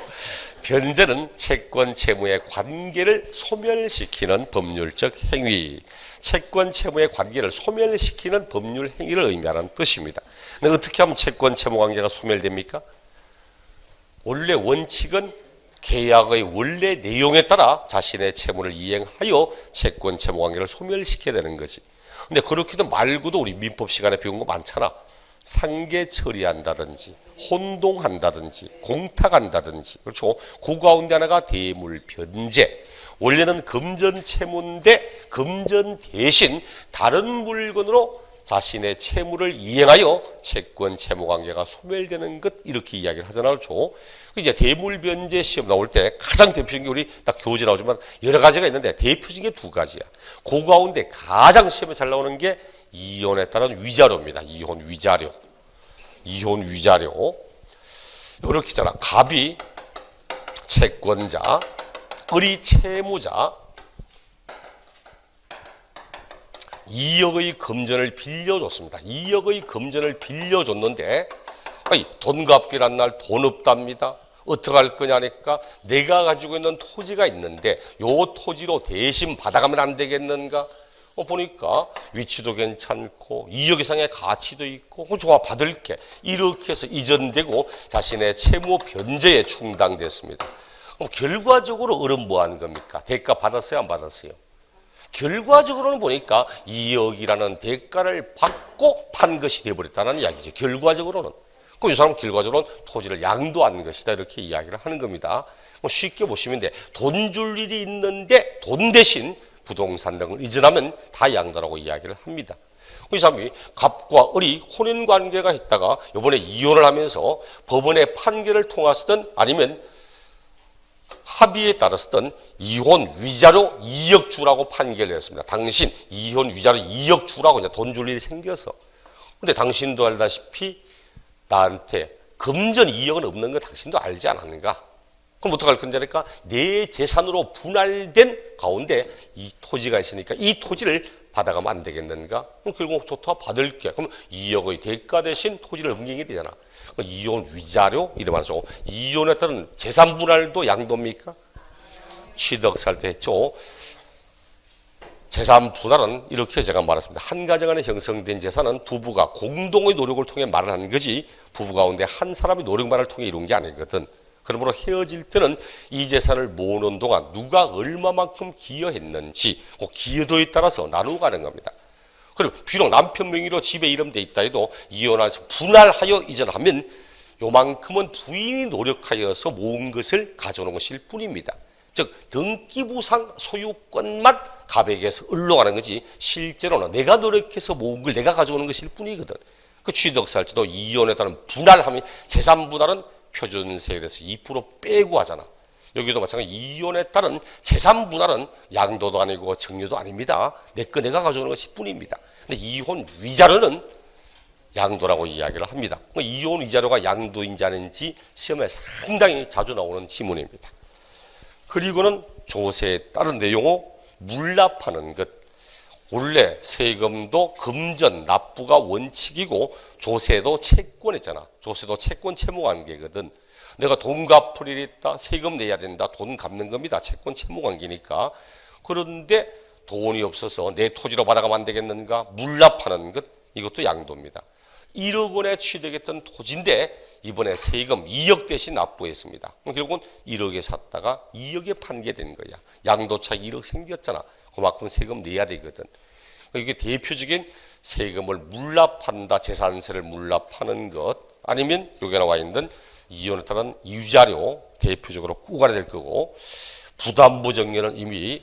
변제는 채권 채무의 관계를 소멸시키는 법률적 행위. 채권 채무의 관계를 소멸시키는 법률 행위를 의미하는 뜻입니다. 근데 어떻게 하면 채권 채무 관계가 소멸됩니까? 원래 원칙은 계약의 원래 내용에 따라 자신의 채무를 이행하여 채권 채무 관계를 소멸시켜야 되는 거지. 근데 그렇게도 말고도 우리 민법 시간에 배운 거 많잖아. 상계 처리한다든지 혼동한다든지 공탁한다든지. 그렇죠. 그 가운데 하나가 대물변제. 원래는 금전 채무인데 금전 대신 다른 물건으로 자신의 채무를 이행하여 채권 채무 관계가 소멸되는 것, 이렇게 이야기를 하잖아요. 그렇죠? 이제 대물변제 시험 나올 때 가장 대표적인 게 우리 딱 교재 나오지만 여러 가지가 있는데 대표적인 게 두 가지야. 그 가운데 가장 시험에 잘 나오는 게 이혼에 따른 위자료입니다. 이혼 위자료. 이혼 위자료. 이렇게 있잖아. 갑이 채권자, 을이 채무자, 2억의 금전을 빌려줬습니다. 2억의 금전을 빌려줬는데 돈 갚기란 날 돈 없답니다. 어떡할 거냐니까 내가 가지고 있는 토지가 있는데 요 토지로 대신 받아가면 안 되겠는가? 보니까 위치도 괜찮고 2억 이상의 가치도 있고 좋아 받을게. 이렇게 해서 이전되고 자신의 채무 변제에 충당됐습니다. 결과적으로 을은 뭐 하는 겁니까? 대가 받았어요? 안 받았어요? 결과적으로는 보니까 2억이라는 대가를 받고 판 것이 되어버렸다는 이야기죠. 결과적으로는. 그럼 이 사람은 결과적으로는 토지를 양도한 것이다, 이렇게 이야기를 하는 겁니다. 쉽게 보시면 돼. 돈 줄 일이 있는데 돈 대신 부동산 등을 이전하면 다 양도라고 이야기를 합니다. 이 사람이 갑과 을이 혼인관계가 있다가 이번에 이혼을 하면서 법원의 판결을 통해서든 아니면 합의에 따랐던 이혼 위자료 2억 주라고 판결을 했습니다. 당신 이혼 위자료 2억 주라고 이제 돈 줄 일이 생겨서. 근데 당신도 알다시피 나한테 금전 2억은 없는 거 당신도 알지 않았는가? 그럼 어떡할 건데니까 내 재산으로 분할된 가운데 이 토지가 있으니까 이 토지를 받아가면 안 되겠는가? 그럼 결국 좋다 받을게. 그럼 2억의 대가 대신 토지를 넘기게 되잖아. 이혼 위자료 이름 하죠. 이혼에 따른 재산 분할도 양도입니까? 취득살 때 했죠. 재산 분할은 이렇게 제가 말했습니다. 한 가정 안에 형성된 재산은 부부가 공동의 노력을 통해 마련한 거지 부부 가운데 한 사람의 노력만을 통해 이룬 게 아니거든. 그러므로 헤어질 때는 이 재산을 모으는 동안 누가 얼마만큼 기여했는지 그 기여도에 따라서 나누어 가는 겁니다. 그럼 비록 남편 명의로 집에 이름돼 있다 해도 이혼해서 분할하여 이전하면 요만큼은 부인이 노력하여서 모은 것을 가져오는 것일 뿐입니다. 즉 등기부상 소유권만 갑에게서 을로 가는 거지 실제로는 내가 노력해서 모은 걸 내가 가져오는 것일 뿐이거든. 그 취득세 할 때도 이혼에 따른 분할하면 재산 분할은 표준세에 대해서 2% 빼고 하잖아. 여기도 마찬가지로 이혼에 따른 재산 분할은 양도도 아니고 증여도 아닙니다. 내 거 내가 가져오는 것일 뿐입니다. 근데 이혼 위자료는 양도라고 이야기를 합니다. 이혼 위자료가 양도인지 아닌지 시험에 상당히 자주 나오는 지문입니다. 그리고는 조세에 따른 내용은 물납하는 것. 원래 세금도 금전 납부가 원칙이고 조세도 채권이잖아. 조세도 채권 채무 관계거든. 내가 돈 갚을 일이 있다. 세금 내야 된다. 돈 갚는 겁니다. 채권 채무 관계니까. 그런데 돈이 없어서 내 토지로 받아가면 안 되겠는가? 물납하는 것. 이것도 양도입니다. 1억 원에 취득했던 토지인데 이번에 세금 2억 대신 납부했습니다. 그럼 결국은 1억에 샀다가 2억에 판게 된 거야. 양도차 1억 생겼잖아. 그만큼 세금 내야 되거든. 이게 대표적인 세금을 물납한다. 재산세를 물납하는 것. 아니면 여기 나와 있는 이혼에 따른 위자료 대표적으로 꾸가야 될 거고 부담부 정리는 이미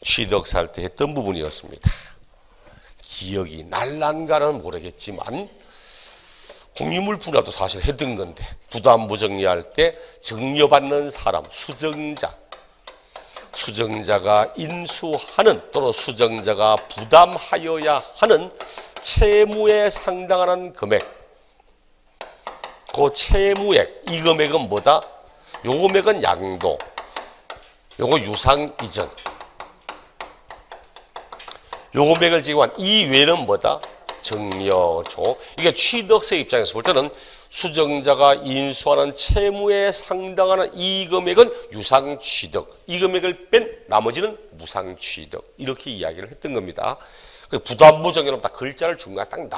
취득살 때 했던 부분이었습니다. 기억이 날란가는 모르겠지만 공유물 분할도 사실 했던 건데 부담부 정리할 때 증여받는 사람 수정자가 인수하는 또는 수정자가 부담하여야 하는 채무에 상당하는 금액, 그 채무액, 이 금액은 뭐다? 요 금액은 양도, 요거 유상 이전, 요 금액을 지급한 이 외에는 뭐다? 증여죠. 이게 취득세 입장에서 볼 때는 수정자가 인수하는 채무에 상당하는 이 금액은 유상취득, 이 금액을 뺀 나머지는 무상취득, 이렇게 이야기를 했던 겁니다. 부담부 정의는 딱 글자를 중간에 딱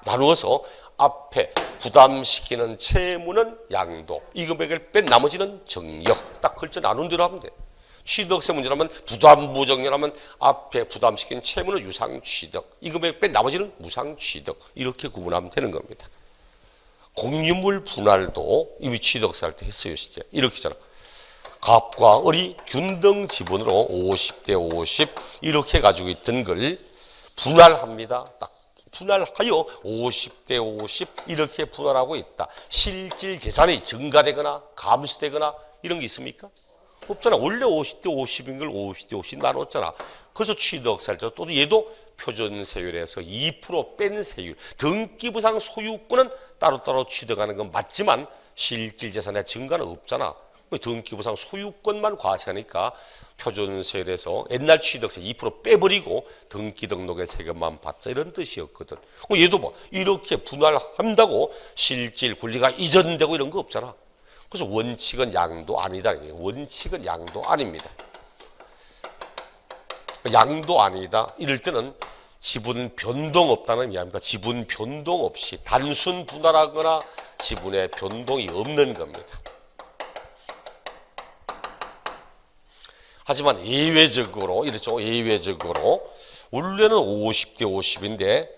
나누어서 앞에 부담시키는 채무는 양도, 이 금액을 뺀 나머지는 정력. 딱 글자 나눈 대로 하면 돼. 취득세 문제라면 부담부 정렬하면 앞에 부담시킨 채무는 유상취득, 이 금액 뺀 나머지는 무상취득. 이렇게 구분하면 되는 겁니다. 공유물 분할도 이미 취득세 할 때 했어요. 진짜 이렇게 있잖아. 갑과 을이 균등 지분으로 50대 50 이렇게 가지고 있던 걸 분할합니다. 딱 분할하여 50대 50 이렇게 분할하고 있다. 실질 재산이 증가되거나 감소되거나 이런 게 있습니까? 없잖아. 원래 50대 50인 걸 50대 50 나눴잖아. 그래서 취득세 할 때 또 얘도 표준세율에서 2% 뺀 세율, 등기부상 소유권은 따로따로 취득하는 건 맞지만 실질 재산의 증가는 없잖아. 등기부상 소유권만 과세하니까 표준세율에서 옛날 취득세 2% 빼버리고 등기 등록의 세금만 받자 이런 뜻이었거든. 얘도 뭐 이렇게 분할한다고 실질 권리가 이전되고 이런 거 없잖아. 그래서 원칙은 양도 아니다. 원칙은 양도 아닙니다. 양도 아니다. 이럴 때는 지분 변동 없다는 의미입니다. 지분 변동 없이 단순 분할하거나 지분의 변동이 없는 겁니다. 하지만 예외적으로 이렇죠. 예외적으로 원래는 50대 50인데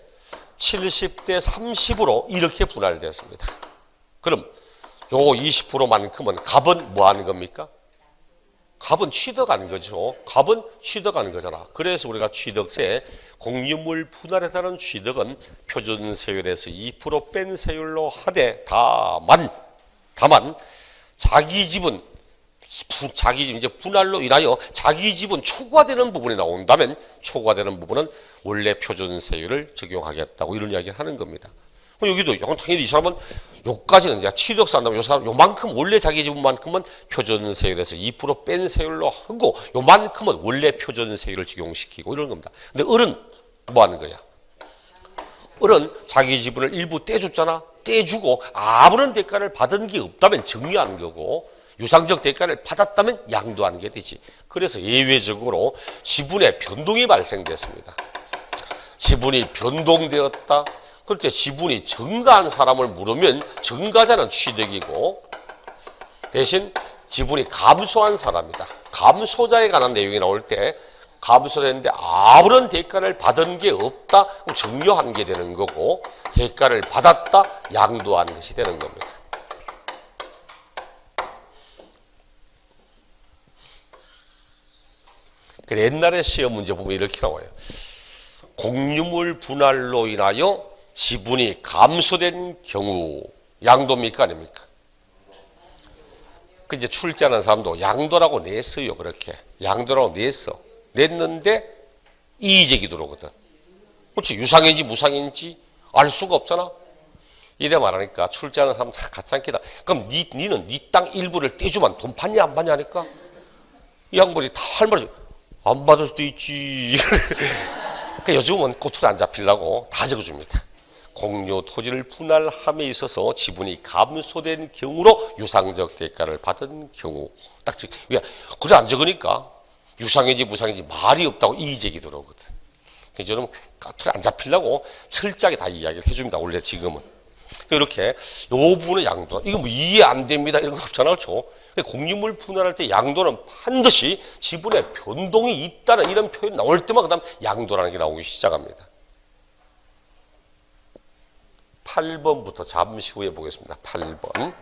70대 30으로 이렇게 분할됐습니다. 그럼 요 20%만큼은 갑은 뭐 하는 겁니까? 갑은 취득하는 거죠. 갑은 취득하는 거잖아. 그래서 우리가 취득세 공유물 분할에 따른 취득은 표준세율에서 2% 뺀 세율로 하되 다만 자기 지분 이제 분할로 인하여 자기 지분 초과되는 부분이 나온다면 초과되는 부분은 원래 표준세율을 적용하겠다고 이런 이야기를 하는 겁니다. 여기도 이건 당연히 이 사람은 요까지는 이제 취득세 한다면 요 사람 요만큼 원래 자기 지분만큼은 표준세율에서 2% 뺀 세율로 하고 요만큼은 원래 표준세율을 적용시키고 이런 겁니다. 근데 을은 뭐 하는 거야? 을은 자기 지분을 일부 떼줬잖아. 떼주고 아무런 대가를 받은 게 없다면 정리하는 거고 유상적 대가를 받았다면 양도하는 게 되지. 그래서 예외적으로 지분의 변동이 발생됐습니다. 지분이 변동되었다. 그럴 때 지분이 증가한 사람을 물으면 증가자는 취득이고 대신 지분이 감소한 사람이다. 감소자에 관한 내용이 나올 때 감소됐는데 아무런 대가를 받은 게 없다. 그럼 증여한 게 되는 거고 대가를 받았다. 양도한 것이 되는 겁니다. 옛날에 시험 문제 보면 이렇게 나와요. 공유물 분할로 인하여 지분이 감소된 경우 양도입니까 아닙니까? 그 이제 출제하는 사람도 양도라고 냈어요. 그렇게 양도라고 냈는데 이의제기 들어오거든. 그렇지. 유상인지 무상인지 알 수가 없잖아. 이래 말하니까 출제하는 사람 같이 않겠다. 그럼 니는 니 땅 일부를 떼주면 돈 받냐 안 받냐 하니까 이 양반이 다 할 말이지. 안 받을 수도 있지. 그러니까 요즘은 꼬투리 안 잡히려고 다 적어줍니다. 공유 토지를 분할함에 있어서 지분이 감소된 경우로 유상적 대가를 받은 경우 딱 그래 안 적으니까 유상인지 무상인지 말이 없다고 이의제기 들어오거든. 그래서 여러분 꼬투리 안 잡히려고 철저하게 다 이야기를 해줍니다. 원래 지금은 이렇게 요 부분은 양도. 이거 뭐 이해 안 됩니다 이런 거 없잖아, 그렇죠? 공유물 분할할 때 양도는 반드시 지분의 변동이 있다는 이런 표현이 나올 때만 그다음 양도라는 게 나오기 시작합니다. 8번부터 잠시 후에 보겠습니다. 8번.